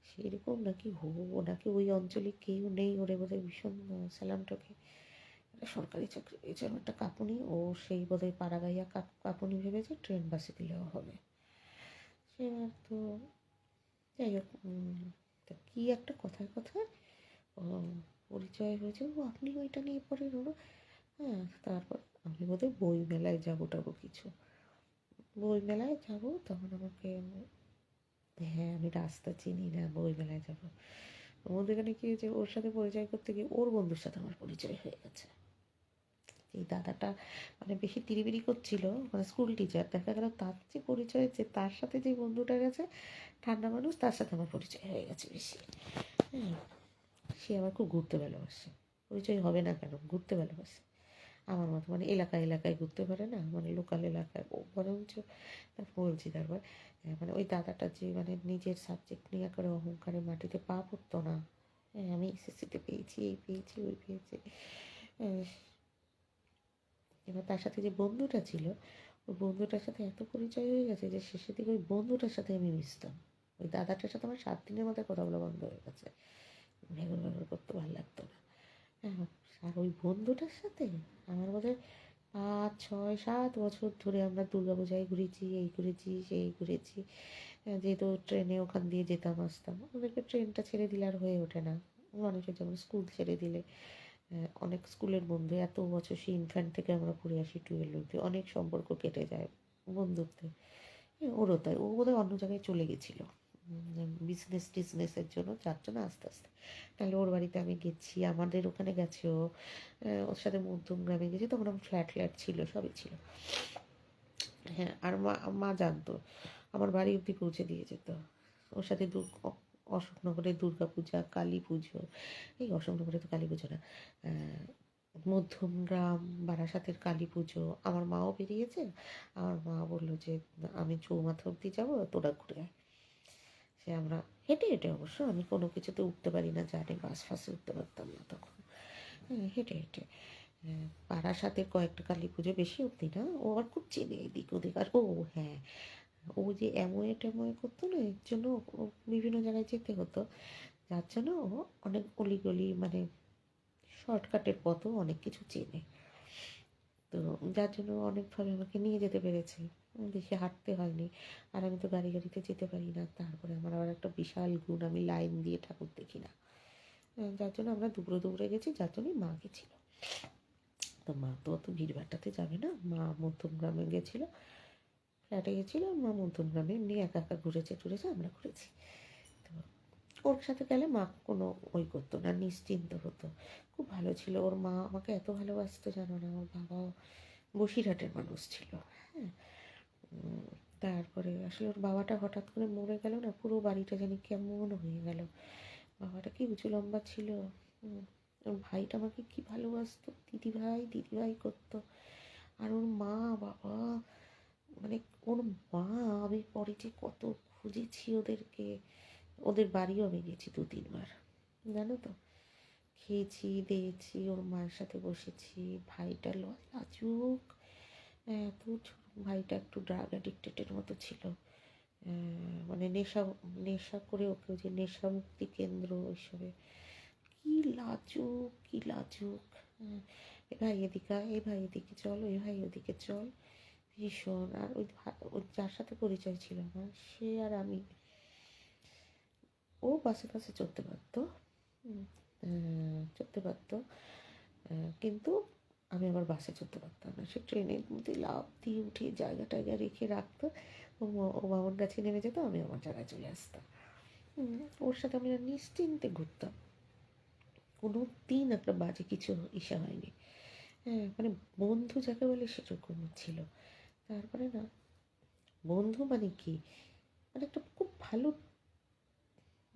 Speaker 1: সেরকম নাকি ও নাকি ওই অঞ্চলে কেউ নেই, ওরে বোধহয় ভীষণ স্যালামটাকে একটা সরকারি চাকরি পেয়েছে একটা কাঁপুনি, ও সেই বোধহয় পাড়াগাইয়া কাঁপুনি ভেবেছে ট্রেন বাসে দিলেও হবে। সে তো যাই হোক, তা কী একটা কথায় কথায় পরিচয় হয়েছে, ও আপনি ওইটা নিয়ে পড়েন ওরা। হ্যাঁ, তারপর আমি বোধহয় বই মেলায় যাবো টাবো কিছু, বই মেলায় যাবো তখন আমাকে, হ্যাঁ আমি রাস্তা চিনি না, বই মেলায় যাবো। মধ্যেখানে কি হয়েছে, ওর সাথে পরিচয় করতে গিয়ে ওর বন্ধুর সাথে আমার পরিচয় হয়ে গেছে। এই দাদাটা মানে বেশি তিরিবিরি করছিল, মানে স্কুল টিচার, দেখা গেল তার যে পরিচয়, যে তার সাথে যে বন্ধুটা গেছে ঠান্ডা মানুষ, তার সাথে আমার পরিচয় হয়ে গেছে বেশি। হ্যাঁ, সে আবার খুব ঘুরতে ভালোবাসে, পরিচয় হবে না কেন, ঘুরতে ভালোবাসে আমার মতো, মানে এলাকায় এলাকায় ঘুরতে পারে না, মানে লোকাল এলাকায় ও বরঞ্চ। বলছি তারপর মানে ওই দাদাটা যে মানে নিজের সাবজেক্ট নিয়ে করে অহংকারে মাটিতে পা পড়তো না। হ্যাঁ, আমি এসএসসিতে পেয়েছি, এই পেয়েছি, ওই পেয়েছি। এবার তার সাথে যে বন্ধুটা ছিল, ওই বন্ধুটার সাথে এত পরিচয় হয়ে গেছে যে শেষের দিকে ওই বন্ধুটার সাথে আমি মিশতাম। ওই দাদাটার সাথে আমার 7 দিনের মাথায় কথা বলা বন্ধ হয়ে গেছে, ভেগর ভেগর করতে ভালো লাগতো না। হ্যাঁ, আর ওই বন্ধুটার সাথে আমার বোধহয় 5, 6, 7 বছর ধরে আমরা দুর্গাপূজায় ঘুরেছি, এই ঘুরেছি, সেই ঘুরেছি। যেহেতু ট্রেনে ওখান দিয়ে যেতাম আসতাম, ওদেরকে ট্রেনটা ছেড়ে দিলে আর হয়ে ওঠে না। মানুষের যেমন স্কুল ছেড়ে দিলে, অনেক স্কুলের বন্ধু এত বছর, সেই ইনফ্যান্ট থেকে আমরা পড়ে আসি 12 অবধি, অনেক সম্পর্ক কেটে যায় বন্ধুত্বে। ওরও তাই, ও বোধহয় অন্য জায়গায় চলে গেছিলো টিজনেসের জন্য, যার জন্য আস্তে আস্তে। তাহলে ওর বাড়িতে আমি গেছি, আমাদের ওখানে গেছে ও, ওর সাথে মধ্যমগ্রামে গেছি, তখন আমার ফ্ল্যাট ছিল, সবই ছিল। হ্যাঁ, আর মা মা জানতো, আমার বাড়ি অব্দি পৌঁছে দিয়ে যেত। ওর সাথে অশোকনগরে দুর্গা পূজা, কালী পুজো, এই অশোকনগরে তো কালী পুজো না, মধ্যমগ্রাম বারাসাতের কালী পুজো, আমার মাও বেরিয়েছে। আমার মা বললো যে আমি চৌমাথা অব্দি যাবো, তোরা ঘুরে আয়। সে আমরা হেঁটে হেঁটে, অবশ্য আমি কোনো কিছুতে উঠতে পারি না, জানি বাস ফাসে উঠতে পারতাম না তখন। হেঁটে হেঁটে বারাসাতের কয়েকটা কালী পুজো, বেশি অব্দি না। ও আর খুব চেনে এদিক ওদিক। আর ও হ্যাঁ, ও যে এমওয়ে টেমওয়ে করতো না, এর জন্য বিভিন্ন জায়গায় যেতে হতো, যার জন্য ও অনেক অলিগলি, মানে শর্টকাটের পথও অনেক কিছু চেনে। তো যার জন্য অনেকভাবে আমাকে নিয়ে যেতে পেরেছে, বেশি হাঁটতে হয়নি। আর আমি তো গাড়িতে যেতে পারি না। তারপরে আমার আবার একটা বিশাল গুণ, আমি লাইন দিয়ে ঠাকুর দেখি না। যার জন্য আমরা দুপুরে দুপুরে গেছি, যার জন্যই মা গেছিল। তো মা তো অত ভিড়ভাট্টাতে যাবে না, মা মধ্যমগ্রামে গেছিলো, ফ্ল্যাটে গেছিলো। মা মধ্যমগ্রামে এমনি একা একা ঘুরেছে টুরেছে, আমরা ঘুরেছি। তো ওর সাথে গেলে মা কোনো ওই করতো না, নিশ্চিন্ত হতো। খুব ভালো ছিল ওর মা, আমাকে এত ভালোবাসতো জানো না। ওর বাবাও বসিরহাটের মানুষ ছিল। হ্যাঁ, তারপরে আসলে ওর বাবাটা হঠাৎ করে মরে গেল না, পুরো বাড়িটা জানি কেমন হয়ে গেল। বাবাটা কি উঁচু লম্বা ছিল। ওর ভাইটা আমাকে কি ভালোবাসতো, দিদিভাই করতো। আর ওর মা, বাবা, মানে ওর মা, আমি পরে যে কত খুঁজেছি ওদেরকে, ওদের বাড়িও আমি গেছি 2-3 বার, জানো তো। খেয়েছি দিয়েছি, ওর মায়ের সাথে বসেছি। ভাইটা লাজুক, এত ভাইটা একটু ড্রাগ অ্যাডিক্টেডের মতো ছিল। মানে নেশা করে ওকে, ওই যে নেশা মুক্তি কেন্দ্র ওইসবে। কি লাজুক। এ ভাই এদিকে আয়, এ ভাই এদিকে চল, এ ভাই ওদিকে চল, ভীষণ। আর ওই যার সাথে পরিচয় ছিল আমার, সে আর আমি, ও বাসে টাসে চড়তে পারতো, চড়তে পারতো, কিন্তু আমি আবার বাসে চড়তে পারতাম না। সে ট্রেনের মধ্যে লাফ দিয়ে উঠে জায়গা টায়গা রেখে রাখতো, ও মামার কাছে নেমে যেত, আমি আমার জায়গায় চলে আসতাম। ওর সাথে আমি নিশ্চিন্তে ঘুরতাম, কোনো দিন একটা বাজে কিছু ইসা হয়নি। হ্যাঁ, মানে বন্ধু যাকে বলে সেরকম ছিল। তারপরে না, বন্ধু মানে কি, মানে একটা খুব ভালো,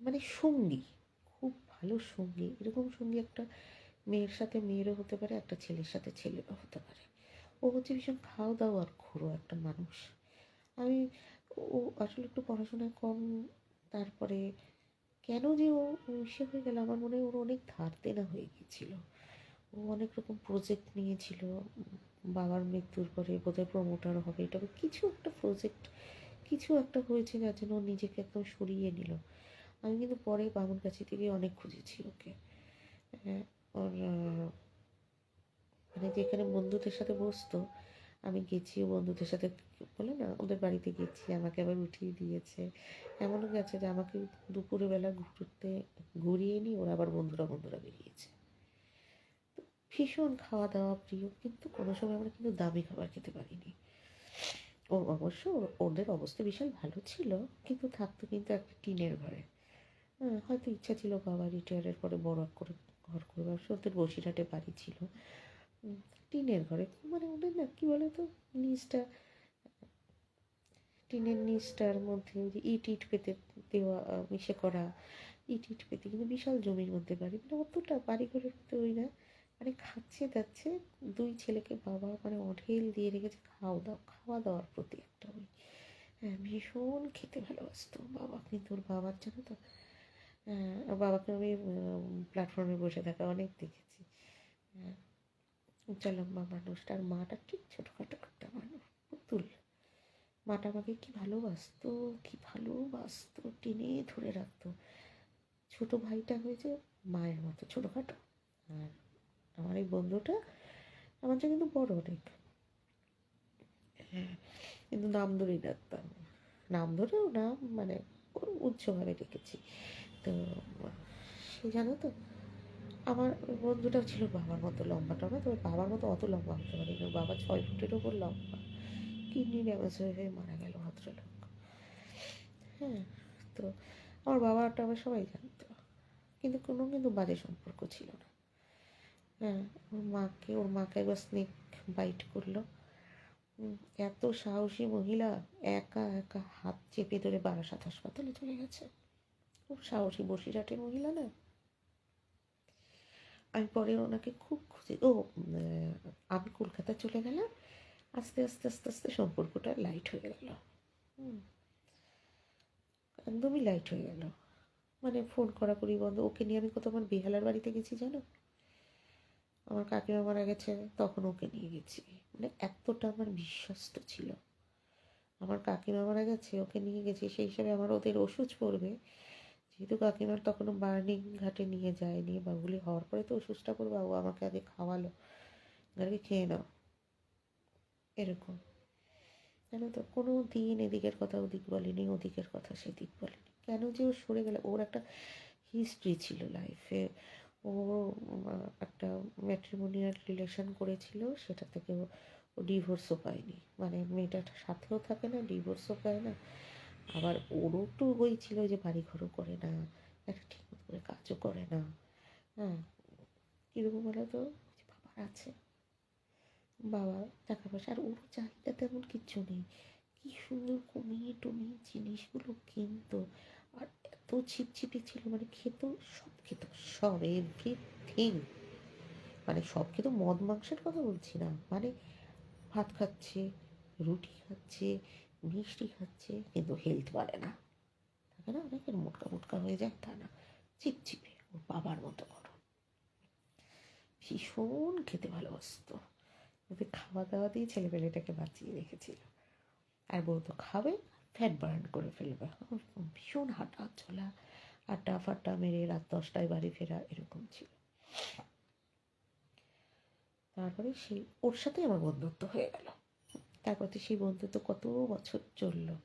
Speaker 1: মানে সঙ্গী, খুব ভালো সঙ্গী। এরকম সঙ্গী একটা মেয়ের সাথে মেয়েরও হতে পারে, একটা ছেলের সাথে ছেলেরও হতে পারে। ও হচ্ছে ভীষণ খাওয়া দাওয়ার খুঁড়ো একটা মানুষ। আমি, ও আসলে একটু পড়াশোনায় কম, তারপরে কেন যে ও সে হয়ে গেল, আমার মনে হয় ওর অনেক ধার দেনা হয়ে গিয়েছিল। ও অনেক রকম প্রজেক্ট নিয়েছিল, বাবার মৃত্যুর পরে বোধহয় প্রমোটার হবে, এটা কিছু একটা প্রজেক্ট, কিছু একটা হয়েছে যার জন্য ও নিজেকে একদম সরিয়ে নিল। আমি কিন্তু পরে বামুনগাছি থেকে অনেক খুঁজেছি ওকে। ওর মানে যেখানে বন্ধুদের সাথে বসতো, আমি গেছি বন্ধুদের সাথে, বলে না ওদের বাড়িতে গেছি, আমাকে আবার উঠিয়ে দিয়েছে। এমনও গেছে যে আমাকে দুপুরবেলা ঘুরিয়ে নিয়ে ওরা আবার বন্ধুরা বেরিয়েছে। ভীষণ খাওয়া দাওয়া প্রিয়, কিন্তু কোনো সময় আমরা কিন্তু দামি খাবার খেতে পারিনি। ও অবশ্য ওদের অবস্থা বিশাল ভালো ছিল, কিন্তু থাকতো কিন্তু একটা টিনের ঘরে। হ্যাঁ, হয়তো ইচ্ছা ছিল বাবা রিটায়ারের পরে বড় করে ঘর করবে। অবশ্য ওদের বসিরহাটে বাড়ি ছিল, টিনের ঘরে। মানে ওদের না কী বলে তো, নিচটা টিনের নিচটার মধ্যে ওই যে ইট পেতে দেওয়া, মিশে করা ইট পেতে, কিন্তু বিশাল জমির মধ্যে বাড়ি, মানে অতটা বাড়ি ঘরের মধ্যে ওই না। মানে খাচ্ছে যাচ্ছে, দুই ছেলেকে বাবা মানে অঢেল দিয়ে রেখেছে খাওয়া দাওয়ার প্রতি একটা ওই। হ্যাঁ, ভীষণ খেতে ভালোবাসতো বাবা। কিন্তু ওর বাবার জানো তো, বাবাকে আমি প্ল্যাটফর্মে বসে থাকা অনেক দেখেছি। উঁচা লম্বা মানুষটা, আর মাটা ঠিক ছোটোখাটো একটা মানুষ, পুতুল। মাটা আমাকে কি ভালোবাসতো, টেনে ধরে রাখতো। ছোট ভাইটা হয়েছে মায়ের মতো ছোটোখাটো, আর আমার এই বন্ধুটা আমার চেয়ে কিন্তু বড় অনেক। হ্যাঁ, কিন্তু নাম ধরেই ডাকতাম, নাম ধরেও না, মানে উচ্চভাবে ডেকেছি। তো সে জানো তো, আমার বন্ধুটাও ছিল বাবার মতো লম্বা টম্বা, তবে বাবার মতো অত লম্বা হতে পারি না। বাবা 6 ফুটের ওপর লম্বা, কিডনি ড্যামেজ হয়ে মারা গেল ভদ্রলোক। হ্যাঁ, তো আমার বাবাটা আবার সবাই জানতো, কিন্তু বাজে সম্পর্ক ছিল না। হ্যাঁ, ওর মাকে একবার স্নেক বাইট করলো। এত সাহসী মহিলা, একা একা হাত চেপে ধরে বারাসাত হাসপাতালে চলে গেছে। খুব সাহসী বসিরহাটের মহিলা না। আমি পরে ওনাকে খুব খুঁজে আমি কলকাতা চলে গেলাম। আস্তে আস্তে আস্তে আস্তে সম্পর্কটা লাইট হয়ে গেল। একদমই লাইট হয়ে গেল। মানে ফোন করি বন্ধ। ওকে নিয়ে আমি কত আমার বেহালার বাড়িতে গেছি জানো, আমার কাকিমা মারা গেছে তখন ওকে নিয়ে গেছি। মানে এতটা আমার বিশ্বস্ত ছিল। আমার কাকিমা মারা গেছে, ওকে নিয়ে গেছি, সেই হিসাবে আমার ওদের ওষুধ পড়বে, যেহেতু কাকিমার তখনও বার্নিং ঘাটে নিয়ে যায়নি, বা ওগুলি হওয়ার পরে তো ওষুধটা পড়বে, ও আমাকে আগে খাওয়ালো, আগে খেয়ে নাও, এরকম। জানো তো, কোনো দিন এদিকের কথা ওদিক বলেনি, ওদিকের কথা সেদিক বলেনি। কেন যে ও সরে গেল, ওর একটা হিস্ট্রি ছিল লাইফে। ও একটা ম্যাট্রিমোনিয়াল রিলেশন করেছিল, সেটা থেকে ও ডিভোর্সও পায়নি। মানে মেয়েটার সাথেও থাকে না, ডিভোর্সও পায় না। আবার ওরও একটু ওই ছিল যে বাড়ি ঘরও করে না, একটা ঠিক মতো করে কাজও করে না। হ্যাঁ, কীরকম বলে তো, বাবার আছে, বাবা টাকা পয়সা, আর ওর চাহিদা তেমন কিচ্ছু নেই। কি সুন্দর কমিয়ে টমিয়ে জিনিসগুলো কিনতো, আর এত ছিপছিপে ছিল, মানে সব এভরিথিং। মানে সব খেত, মদ মাংসের কথা বলছি না, মানে ভাত খাচ্ছে, রুটি খাচ্ছে, মিষ্টি খাচ্ছে, কিন্তু হেলথ বাড়ে না। থাকে না অনেকের মোটকা মোটকা হয়ে যায়, তা না, চিপচিপে ওর বাবার মতো করো। ভীষণ খেতে ভালোবাসতো, ওদের খাওয়া দাওয়া দিয়ে ছেলেপেলেটাকে বাঁচিয়ে রেখেছিল। আর বলতো খাবে, ফ্যাট বার্ন করে ফেলবে। ভীষণ হাঁটা চলা, আড্ডা ফাড্ডা মেরে রাত 10টায় বাড়ি ফেরা, এরকম ছিল। তারপরে ওর সাথে আমার বন্ধুত্ব হয়ে গেল। তারপর তো সেই বন্ধুত্ব কত বছর চললো।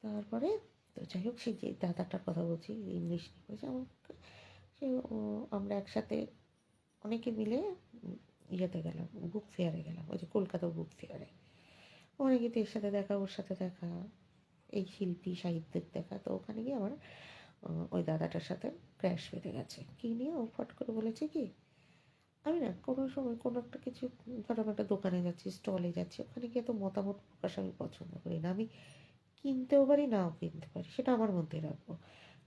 Speaker 1: তারপরে তো যাই হোক, সেই যে দাদাটার কথা বলছি, ইংলিশ নিয়ে বলছে আমার, আমরা একসাথে অনেকে মিলে ইয়েতে গেলাম, বুক ফেয়ারে গেলাম, ওই যে কলকাতা বুক ফেয়ারে। অনেকে তো এর সাথে দেখা, ওর সাথে দেখা, এই শিল্পী সাহিত্যের দেখা। তো ওখানে গিয়ে আমার ওই দাদাটার সাথে ক্র্যাশ বেঁধে গেছে। কী নিয়ে, ও ফট করে বলেছে কি, আমি না কোনো সময় কোনো একটা কিছু, ধরো আমি একটা দোকানে যাচ্ছি, স্টলে যাচ্ছি, ওখানে গিয়ে তো মতামত প্রকাশ আমি পছন্দ করি না। আমি কিনতেও পারি, নাও কিনতে পারি, সেটা আমার মধ্যে রাখবো।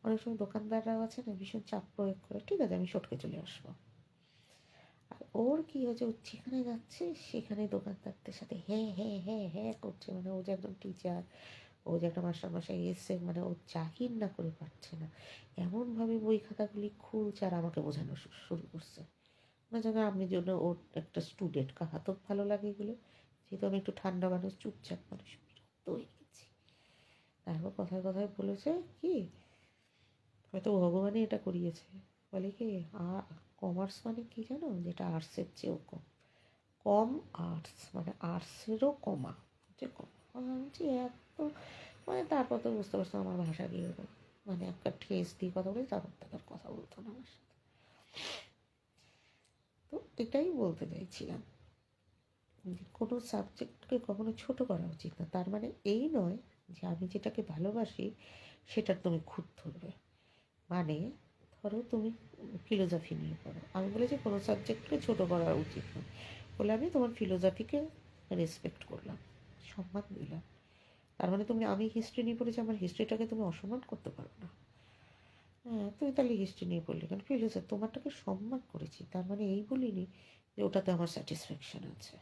Speaker 1: অনেক সময় দোকানদাররাও আছে না, ভীষণ চাপ প্রয়োগ করে, ঠিক আছে আমি সটকে চলে আসবো। আর ওর কী হয়েছে, ও যেখানে যাচ্ছে সেখানে দোকানদারদের সাথে হ্যাঁ হ্যাঁ হ্যাঁ হ্যাঁ করছে। মানে ও যে একজন টিচার, ও যে একটা মাস্টারমশাই এসছে, মানে ও জাহির না করে পারছে না, এমনভাবে বই খাতাগুলি খুলছে আর আমাকে বোঝানো শুরু করছে। না জানো, আমি জন্য ওর একটা স্টুডেন্ট, কাহা তো ভালো লাগে এগুলো, যেহেতু আমি একটু ঠান্ডা মানুষ, চুপচাপ মানুষ, বিরক্ত হয়ে গেছি। তারপর কথায় কথায় বলেছে কি, হয়তো ভগবানই এটা করিয়েছে। বলে কি কমার্স মানে কি জানো, যেটা আর্টসের চেয়েও কম, কম আর্টস মানে আর্টসেরও কমা, যে কম। আমি বলছি এত, মানে তারপর তো বুঝতে পারছো আমার ভাষা কী হলো, মানে একটা ঠেস দিয়ে কথা বলে তারপর তাদের কথা বলতো না আমার সাথে। তো এটাই বলতে চাইছিলাম, যে কোনো সাবজেক্টকে কখনো ছোট করা উচিত না। তার মানে এই নয় যে আমি যেটাকে ভালোবাসি সেটার তুমি খুঁত ধরবে। মানে ধরো তুমি ফিলোজফি নিয়ে পড়ো, আমি বলেছি কোনো সাবজেক্টকে ছোট করা উচিত না, বলে আমি তোমার ফিলোজফিকে রেসপেক্ট করলাম, সম্মান দিলাম। তার মানে তুমি, আমি হিস্ট্রি নিয়ে পড়েছি, আমার হিস্ট্রিটাকে তুমি অসম্মান করতে পারো না। হ্যাঁ, তুমি তাহলে হিস্ট্রি নিয়ে পড়লে কারণ ফিলোজফি তোমারটাকে সম্মান করেছি, তার মানে এই বলিনি যে ওটাতে আমার স্যাটিসফ্যাকশন আছে।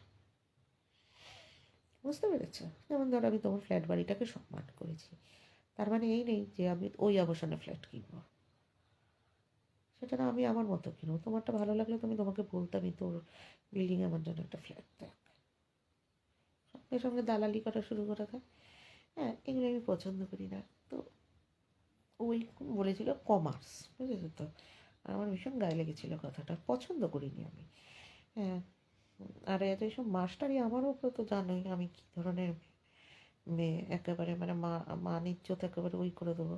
Speaker 1: বুঝতে পেরেছো? যেমন ধরো আমি তোমার ফ্ল্যাট বাড়িটাকে সম্মান করেছি, তার মানে এই নেই যে আমি ওই আবাসনে ফ্ল্যাট কিনবো। সেটা না, আমি আমার মতো কিনবো। তোমারটা ভালো লাগলে তুমি তোমাকে বলতামই তোর বিল্ডিংয়ে আমার জন্য একটা ফ্ল্যাট দেখ। সঙ্গে সঙ্গে দালালি করা শুরু করে দেয়। হ্যাঁ, এগুলো আমি পছন্দ করি না। তো ওই বলেছিল কমার্স, বুঝেছো তো? আর আমার ভীষণ গায়ে লেগেছিলো কথাটা, পছন্দ করিনি আমি। হ্যাঁ, আর এত এইসব মাস্টারই আমারও উপরে তো জানোই আমি কী ধরনের মেয়ে, একেবারে মানে মান ইজ্জত একেবারে ওই করে দেবো,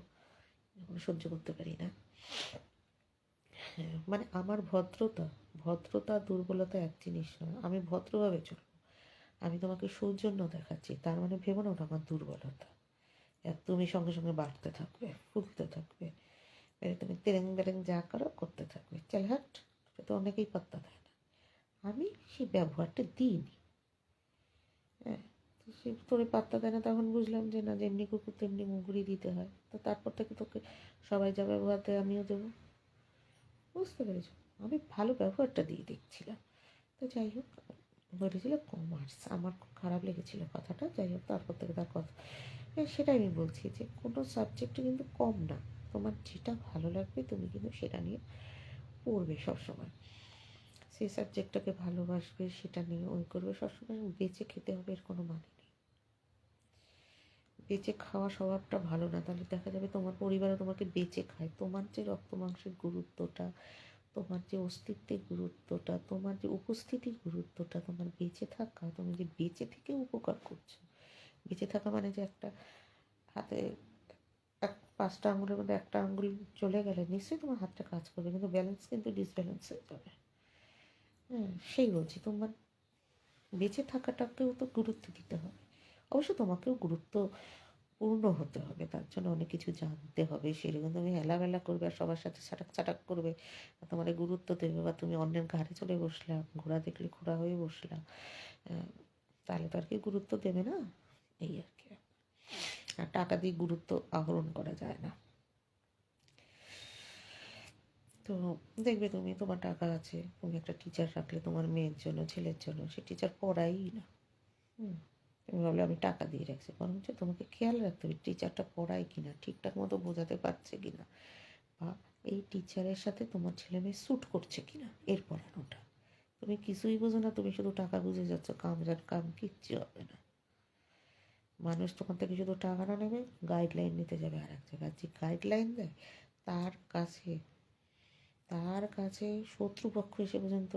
Speaker 1: সহ্য করতে পারি না। হ্যাঁ, মানে আমার ভদ্রতা দুর্বলতা এক জিনিস নয়, আমি ভদ্রভাবে চলবো। আমি তোমাকে সৌজন্য দেখাচ্ছি, তার মানে ভেবো না ওটা আমার দুর্বলতা। তুমি সঙ্গে সঙ্গে বাড়তে থাকবে, ফুলতে থাকবে, তুমি তেরেং বেরেং যা করো করতে থাকবে, চল হাট। সেটা তো অনেকেই পাত্তা দেয় না, আমি সেই ব্যবহারটা দিইনি। হ্যাঁ, তো সে তোরে পাত্তা দেয় না, তখন বুঝলাম যে না, যেমনি কুকুর তেমনি মুগুরি দিতে হয়। তো তারপর থেকে তোকে সবাই যা ব্যবহার দেয় আমিও দেবো। বুঝতে পেরেছো? আমি ভালো ব্যবহারটা দিয়ে দেখছিলাম। তো যাই হোক, বলেছিল কমার্স, আমার খুব খারাপ লেগেছিল কথাটা। যাই হোক, তারপর থেকে তার কথা, সেটাই আমি বলছি যে কোনো সাবজেক্টে কিন্তু কম না। তোমার যেটা ভালো লাগবে তুমি কিন্তু সেটা নিয়ে পড়বে সবসময়, সেই সাবজেক্টটাকে ভালোবাসবে, সেটা নিয়ে ওই করবে সবসময়। বেঁচে খেতে হবে এর কোনো মানে নেই। বেঁচে খাওয়া স্বভাবটা ভালো না, তাহলে দেখা যাবে তোমার পরিবারে তোমাকে বেঁচে খায়। তোমার যে রক্ত মাংসের গুরুত্বটা, তোমার যে অস্তিত্বের গুরুত্বটা, তোমার যে উপস্থিতির গুরুত্বটা, তোমার বেঁচে থাকা, তুমি যে বেঁচে থেকে উপকার করছো। বেঁচে থাকা মানে যে একটা হাতে পাঁচটা আঙুলের মধ্যে একটা আঙুল চলে গেলে নিশ্চয়ই তোমার হাতটা কাজ করবে, কিন্তু ব্যালেন্স কিন্তু ডিসব্যালেন্স হয়ে যাবে। হ্যাঁ, সেই বলছি, তোমার বেঁচে থাকাটাকেও তো গুরুত্ব দিতে হবে। অবশ্য তোমাকেও গুরুত্বপূর্ণ হতে হবে, তার জন্য অনেক কিছু জানতে হবে। সেরকম তুমি হেলামেলা করবে আর সবার সাথে ছাটাক ছাটাক করবে, তোমার গুরুত্ব দেবে, বা তুমি অন্যের ঘাড়ে চলে বসলাম, ঘোড়া দেখলে ঘোড়া হয়ে বসলাম, তাহলে তো আর কি গুরুত্ব দেবে না। এই আর কি। আর টাকা দিয়ে গুরুত্ব আহরণ করা যায় না। তো দেখবে তুমি, তোমার টাকা আছে, তুমি একটা টিচার রাখলে তোমার মেয়ের জন্য ছেলের জন্য, সে টিচার পড়াই না। তুমি ভাবলে আমি টাকা দিয়ে রাখছি, বরং হচ্ছে তোমাকে খেয়াল রাখতে হবে টিচারটা পড়ায় কিনা, ঠিকঠাক মতো বোঝাতে পারছে কিনা, বা এই টিচারের সাথে তোমার ছেলে মেয়ে স্যুট করছে কিনা এর পড়ানোটা। তুমি কিছুই বোঝো না, তুমি শুধু টাকা বুঝে যাচ্ছ, কাম কিচ্ছু হবে না। মানুষ তোমার থেকে শুধু টাকাটা নেবে, গাইডলাইন নিতে যাবে আর এক জায়গায়। যে গাইডলাইন দেয় তার কাছে শত্রুপক্ষ এসে পর্যন্ত,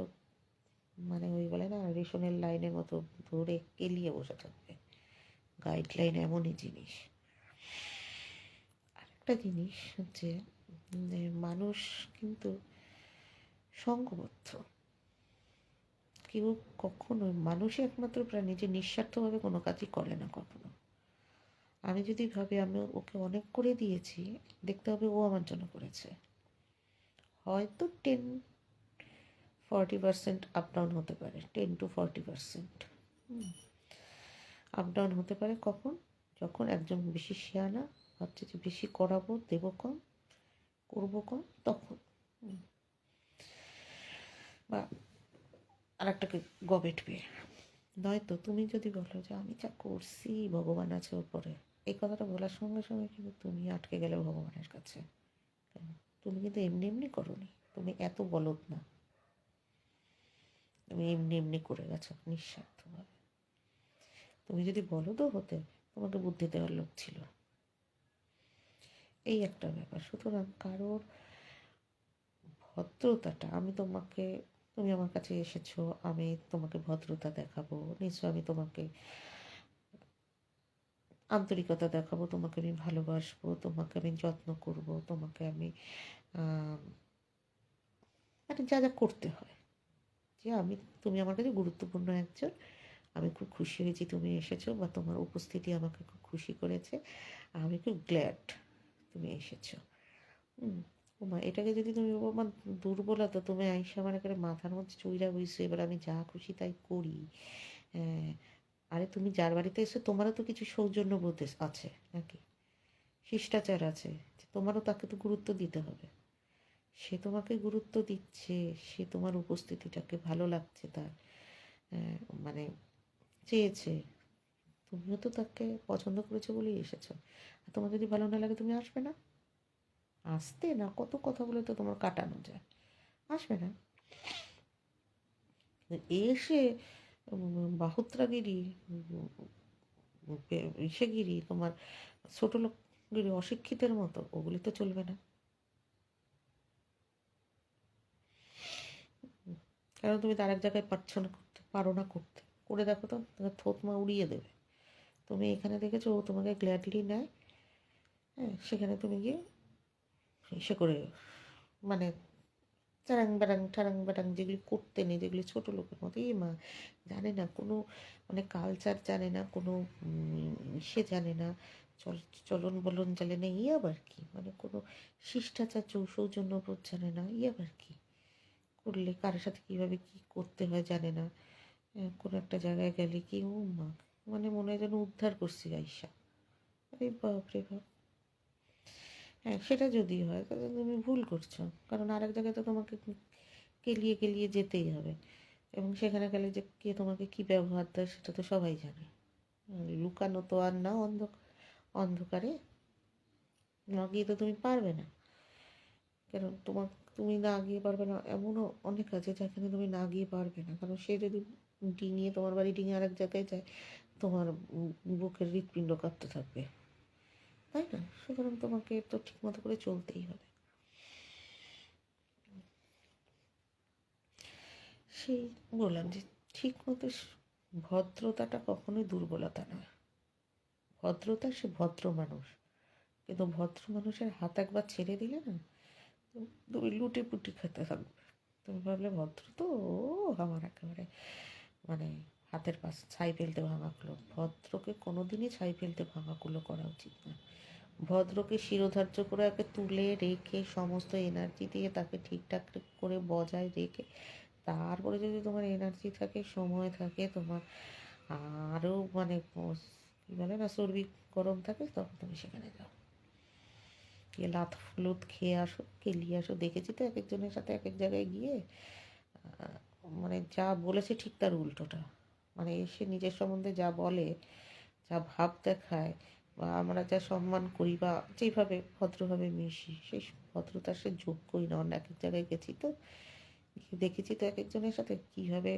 Speaker 1: মানে ওই বলে না রেশনের লাইনের মতো ধরে কেলিয়ে বসে থাকবে। গাইডলাইন এমনই জিনিস। আরেকটা জিনিস হচ্ছে যে মানুষ কিন্তু সঙ্গবদ্ধ। কেউ কখনো, মানুষই একমাত্র প্রাণী যে নিঃস্বার্থভাবে কোনো কাজই করে না কখনো। আমি যদি ভাবি আমি ওকে অনেক করে দিয়েছি, দেখতে হবে ও আমার জন্য করেছে। হয়তো 10-40% আপ ডাউন হতে পারে, 10-40% আপ ডাউন হতে পারে। কখন? যখন একজন বেশি শেয়ানা ভাবছে যে বেশি করাবো, দেবো কম, করবো কম, তখন। বা আর একটাকে গবেটবে। নয়তো তুমি যদি বলো যে আমি যা করছি ভগবান আছে ওপরে, এই কথাটা বলার সঙ্গে সঙ্গে কিন্তু তুমি আটকে গেলে ভগবানের কাছে। তুমি কিন্তু এমনি এমনি করোনি, তুমি এত বলদ না, তুমি এমনি এমনি করে গেছো নিঃস্বার্থভাবে। তুমি যদি বলদও হতে, তোমাকে বুদ্ধি দেওয়ার লোক ছিল। এই একটা ব্যাপার। সুতরাং কারোর ভদ্রতাটা, তুমি আমার কাছে এসেছো, আমি তোমাকে ভদ্রতা দেখাবো, নিশ্চয় আমি তোমাকে আন্তরিকতা দেখাবো, তোমাকে আমি ভালোবাসবো, তোমাকে আমি যত্ন করব, তোমাকে আমি মানে যা যা করতে হয়, যে তুমি আমার কাছে গুরুত্বপূর্ণ একজন, আমি খুব খুশি হয়েছি তুমি এসেছো, বা তোমার উপস্থিতি আমাকে খুব খুশি করেছে, আমি খুব গ্ল্যাড তুমি এসেছো। ওমা, এটাকে যদি তুমি আমার দুর্বলতা, তুমি আইসা আমার একেবারে মাথার মধ্যে চুইরা বইছো, এবার আমি যা খুশি তাই করি। হ্যাঁ, আরে তুমি যার বাড়িতে এসে তোমারও তো কিছু সৌজন্যবোধ আছে নাকি, শিষ্টাচার আছে, তোমারও তাকে তো গুরুত্ব দিতে হবে। সে তোমাকে গুরুত্ব দিচ্ছে, সে তোমার উপস্থিতিটাকে ভালো লাগছে তার, মানে চেয়েছে, তুমিও তো তাকে পছন্দ করেছো বলেই এসেছো। আর তোমার যদি ভালো না লাগে তুমি আসবে না, আসতে না কত কথা বলে তো তোমার কাটানো যায়, আসবে না। এসে বাহুত্রাগিরি, ইসেগিরি, তোমার ছোট লোকগিরি, অশিক্ষিতের মতো, ওগুলি তো চলবে না। কারণ তুমি তার এক জায়গায় পারছো না করতে, পারো না করতে, করে দেখো তো, থোতমা উড়িয়ে দেবে। তুমি এখানে দেখেছো ও তোমাকে গ্ল্যাডলি নেয়, হ্যাঁ, সেখানে তুমি গিয়ে সে করে মানে চারাং ব্যারাং ঠারাং ব্যারাং যেগুলি করতে নেই, যেগুলি ছোটো লোকের মতো, মা জানে না কোনো, মানে কালচার জানে না কোনো, সে জানে না, চলন বলন জানে না, আবার কি, মানে কোনো শিষ্টাচার সৌজন্যবোধ জানে না, আবার কি, করলে কারোর সাথে কীভাবে কী করতে হয় জানে না, কোনো একটা জায়গায় গেলে কি ও মা, মানে মনে হয় যেন উদ্ধার করছি আইসা। আরে বাপ রে বাপ। হ্যাঁ, সেটা যদি হয় তাহলে তুমি ভুল করছো, কারণ আরেক জায়গায় তো তোমাকে কেলিয়ে কেলিয়ে যেতেই হবে, এবং সেখানে গেলে যে কে তোমাকে কী ব্যবহার দেয় সেটা তো সবাই জানে। লুকানো তো আর না, অন্ধকারে না গিয়ে তো তুমি পারবে না, কারণ তুমি না গিয়ে পারবে না এমনও অনেক আছে যেখানে তুমি না গিয়ে পারবে না, কারণ সে যদি ডিঙিয়ে তোমার বাড়ি ডিঙিয়ে আরেক জায়গায় যায়, তোমার বুকের হৃৎপিণ্ড কাঁপতে থাকবে, তাই না? সুতরাং তোমাকে তো ঠিক মতো করে চলতেই হবে। সেই বললাম যে ঠিক মতো ভদ্রতাটা কখনোই দুর্বলতা নয়, ভদ্রতা, সে ভদ্র মানুষ, কিন্তু ভদ্র মানুষের হাত একবার ছেড়ে দিলে না, তুমি লুটে পুটি খেতে থাকবে। তুমি ভাবলে ভদ্র তো, ও আমার একেবারে মানে হাতের পাশ ছাই ফেলতে ভাঙাগুলো, ভদ্রকে কোনোদিনই ছাই ফেলতে ভাঙাগুলো করা উচিত না। ভদ্রকে শিরোধার্য করে একে তুলে রেখে সমস্ত এনার্জি দিয়ে তাকে ঠিকঠাক করে বজায় রেখে, তারপরে যদি তোমার এনার্জি থাকে, সময় থাকে, তোমার আরও মানে কী বলে না, চর্বি গরম থাকে, তখন তুমি সেখানে যাও, গিয়ে লাত লুত খেয়ে আসো, কেলিয়ে আসো। দেখেছি তো এক একজনের সাথে এক এক জায়গায় গিয়ে মানে যা বলেছে ঠিক তার উল্টোটা, মানে এসে নিজের সম্বন্ধে যা বলে, যা ভাব দেখায়, বা আমরা যা সম্মান করি বা যেভাবে ভদ্রভাবে মিশি, সেই ভদ্রতা সে যোগ্যই না। এক এক জায়গায় গেছি তো, দেখেছি তো এক একজনের সাথে কীভাবে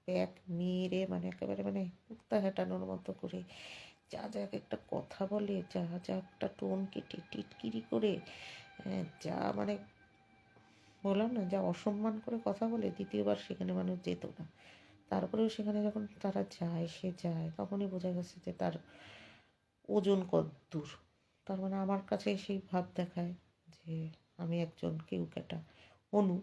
Speaker 1: প্যাক মেরে, মানে একেবারে মানে কুত্তা হাঁটানোর মতো করে যা যা এক একটা কথা বলে, যা যা একটা টোন কেটে টিটকিরি করে, যা মানে বললাম না, যা অসম্মান করে কথা বলে, দ্বিতীয়বার সেখানে মানুষ যেত না। তারপরেও সেখানে যখন তারা যায়, সে যায়, তখনই বোঝা গেছে যে তার ওজন কতদূর। তার মানে আমার কাছে সেই ভাব দেখায় যে আমি একজন কেউ কেটা অনু,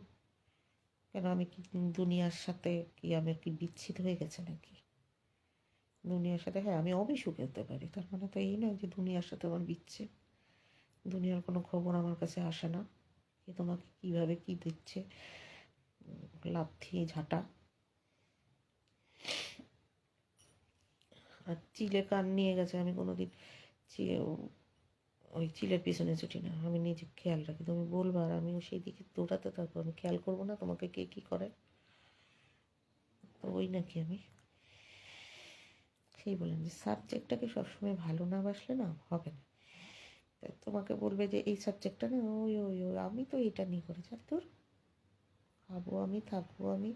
Speaker 1: কেন আমি কি দুনিয়ার সাথে কি আমি কি বিচ্ছিন্ন হয়ে গেছে নাকি? দুনিয়ার সাথে, হ্যাঁ আমি অমিশুক হতে পারি, তার মানে তো এই নয় যে দুনিয়ার সাথে আমার বিচ্ছেদ। দুনিয়ার কোনো খবর আমার কাছে আসে না, কে তোমাকে কীভাবে কী দিচ্ছে, লাথি ঝাঁটা। আর চিলে কান নিয়ে গেছে, আমি কোনোদিন ওই চিলের পিছনে ছুটি না, আমি নিজে খেয়াল রাখি। তুমি বলবো আর আমিও সেই দিকে দৌড়াতে থাকবো, আমি খেয়াল করবো না তোমাকে কে কী করে, তো ওই নাকি আমি। সেই বলেন যে সাবজেক্টটাকে সবসময় ভালো না বাসলে না হবে না। তোমাকে বলবে যে এই সাবজেক্টটা না, ওই ওই ওই আমি তো এটা নিয়ে করেছি, আর তোর খাবো আমি, থাকবো আমি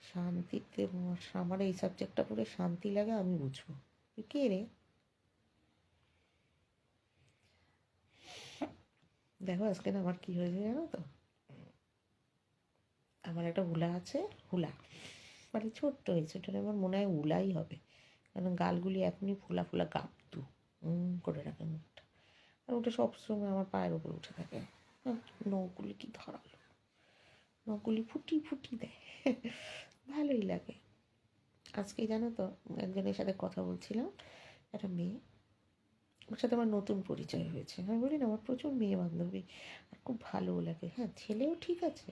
Speaker 1: শান্তিতে, আমার এই সাবজেক্টটা পড়ে শান্তি লাগে, আমি বুঝবো তুই কে রে। দেখো আজকে না আমার কী হয়েছে জানো তো, আমার একটা হুলা আছে, হুলা মানে ছোট্ট হয়েছে, ওটা আমার মনে হয় হুলাই হবে, কারণ গালগুলি এখনই ফোলা ফোলা গাবতু করে রাখে মুখটা, আর ওটা সবসময় আমার পায়ের উপরে উঠে থাকে। নখগুলি কি ধরালো, নখগুলি ফুটি ফুটি দেয়, ভালোই লাগে। আজকে জানো তো একজনের সাথে কথা বলছিলাম, একটা মেয়ে, ওর সাথে আমার নতুন পরিচয় হয়েছে। আমি বলি না আমার প্রচুর মেয়ে বান্ধবী, আর খুব ভালোও লাগে। হ্যাঁ, ছেলেও ঠিক আছে,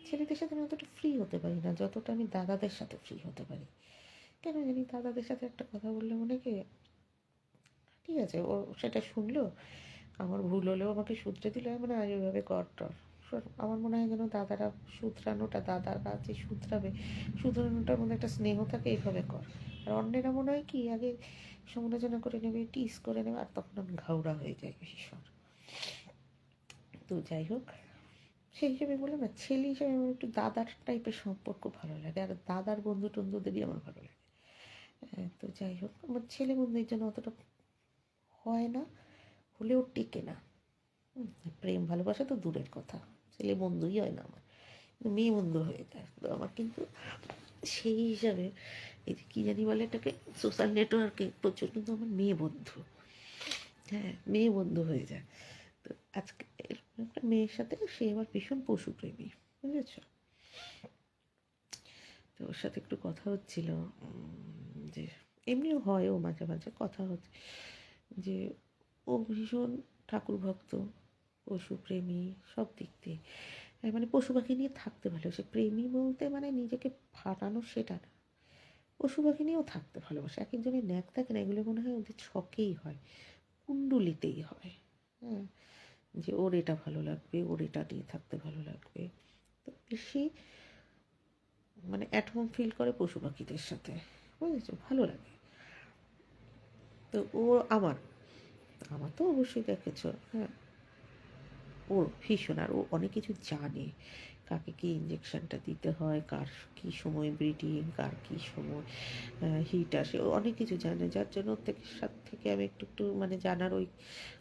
Speaker 1: ছেলেদের সাথে আমি অতটা ফ্রি হতে পারি না যতটা আমি দাদাদের সাথে ফ্রি হতে পারি। কেন জানি দাদাদের সাথে একটা কথা বললে মনে কি, ঠিক আছে ও সেটা শুনলো, আমার ভুল হলেও আমাকে শুধরে দিল, মানে আজ ওইভাবে কর টর। আমার মনে হয় যেন দাদারা শুধরানোটা, দাদারা যে শুধরাবে, শুধরানোটার মধ্যে একটা স্নেহ থাকে, এইভাবে কর। আর অন্যেরা মনে হয় কি আগে সমালোচনা করে নেবে, টিস করে নেবে, আর তখন আমি ঘাউড়া হয়ে যাই ভীষণ। তো যাই হোক, সেই হিসেবে বললাম না, ছেলে হিসেবে আমার একটু দাদার টাইপের সম্পর্ক ভালো লাগে, আর দাদার বন্ধু টন্ধুদেরই আমার ভালো লাগে। তো যাই হোক, আমার ছেলে বন্ধুর জন্য অতটা হয় না, হলেও টিকে না। প্রেম ভালোবাসা তো দূরের কথা, ছেলে বন্ধুই হয় না আমার, মেয়ে বন্ধু হয়ে যায়। তো আমার কিন্তু সেই হিসাবে এই যে কী জানি বলে এটাকে, সোশ্যাল নেটওয়ার্কে প্রচুর কিন্তু আমার মেয়ে বন্ধু, হ্যাঁ মেয়ে বন্ধু হয়ে যায়। তো আজকে একটা মেয়ের সাথে, সে আবার ভীষণ পশুপ্রেমী, বুঝেছ। তো ওর সাথে একটু কথা হচ্ছিল, যে এমনিও হয়, ও মাঝে মাঝে কথা হচ্ছে যে ও ভীষণ ঠাকুর ভক্ত, পশুপ্রেমী, সব দিক দিয়ে মানে পশু পাখি নিয়ে থাকতে ভালোবাসে। প্রেমী বলতে মানে নিজেকে ফাটানো সেটা না, পশু পাখি নিয়েও থাকতে ভালোবাসে। এক একজনের ন্যাক থাকে না, এগুলো মনে হয় ওদের ছকেই হয়, কুণ্ডুলিতেই হয়। হ্যাঁ, যে ওর এটা ভালো লাগবে, ওর এটা নিয়ে থাকতে ভালো লাগবে। তো বেশি মানে অ্যাট হোম ফিল করে পশু পাখিদের সাথে, বুঝেছো, ভালো লাগে। তো ও আমার আমার তো অবশ্যই দেখেছো, হ্যাঁ ওর ভীষণ, আর ও অনেক কিছু জানে, কাকে কী ইঞ্জেকশানটা দিতে হয়, কার কী সময় ব্রিডিং, কার কী সময় হিট আসে, ও অনেক কিছু জানে, যার জন্য ওর থেকে সাথে থেকে আমি একটু একটু মানে জানার ওই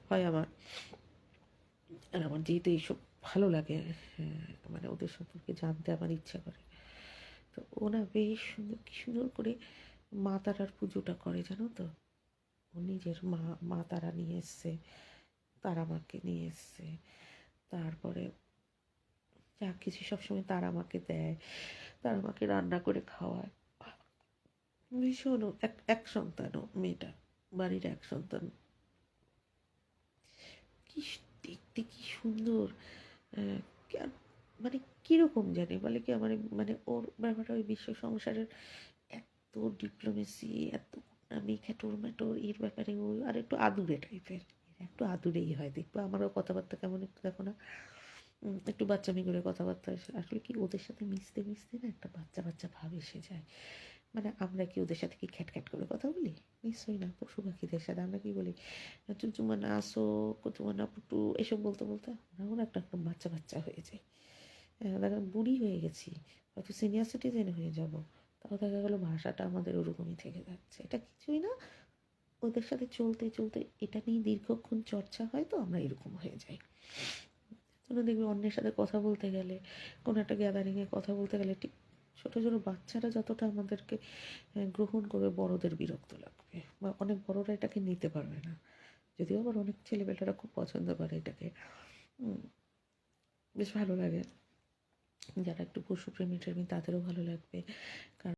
Speaker 1: হয় আমার। আর আমার যেহেতু এইসব ভালো লাগে, মানে ওদের সম্পর্কে জানতে আমার ইচ্ছা করে। তো ও না বেশ সুন্দর, কী সুন্দর করে মা তারার পুজোটা করে জানো তো। ও নিজের মা তারা নিয়ে এসছে, তারা মাকে নিয়ে এসছে, তারপরে যা কিছু সবসময় তারা মাকে দেয়, তারা মাকে রান্না করে খাওয়ায়। ভীষণ এক এক সন্তানও মেয়েটা, বাড়ির এক সন্তান, কি দেখতে কি সুন্দর। মানে কীরকম জানি বলে কি আমার, মানে ওর ব্যাপারটা ওই বিশ্ব সংসারের এত ডিপ্লোমেসি, এত আমি খ্যাটোর ম্যাটোর এর ব্যাপারে, ও আর একটু আদুরে টাইপের, একটু আদুরেই হয় দেখবো। আমারও কথাবার্তা কেমন একটু দেখো না, একটু বাচ্চামি করে কথাবার্তা আসলে কি ওদের সাথে মিশতে মিশতে না একটা বাচ্চা বাচ্চা ভাব এসে যায়। মানে আমরা কি ওদের সাথে কি খ্যাটখ্যাট করে কথা বলি? নিশ্চয়ই না। পশু পাখিদের সাথে আমরা কি বলি, চুচুমানা আসো, কুচুমানা পুটু, এসব বলতে বলতে আমরাও একটা একটা বাচ্চা বাচ্চা হয়ে যাই। দেখা বুড়ি হয়ে গেছি, হয়তো সিনিয়র সিটিজেন হয়ে যাব, তাও দেখা গেলো ভাষাটা আমাদের ওরকমই থেকে যাচ্ছে। এটা কিছুই না, ওদের সাথে চলতে চলতে এটা নিয়ে দীর্ঘক্ষণ চর্চা হয়, তো আমরা এরকম হয়ে যাই। তোমরা দেখবে অন্যের সাথে কথা বলতে গেলে, কোনো একটা গ্যাদারিংয়ে কথা বলতে গেলে, ঠিক ছোটো ছোটো বাচ্চারা যতটা আমাদেরকে গ্রহণ করবে, বড়দের বিরক্ত লাগবে, বা অনেক বড়রা এটাকে নিতে পারবে না। যদিও আবার অনেক ছেলেমেয়েরা খুব পছন্দ করে এটাকে, বেশ ভালো লাগে। যারা একটু পশুপ্রেমী টেমী তাদেরও ভালো লাগবে। কারণ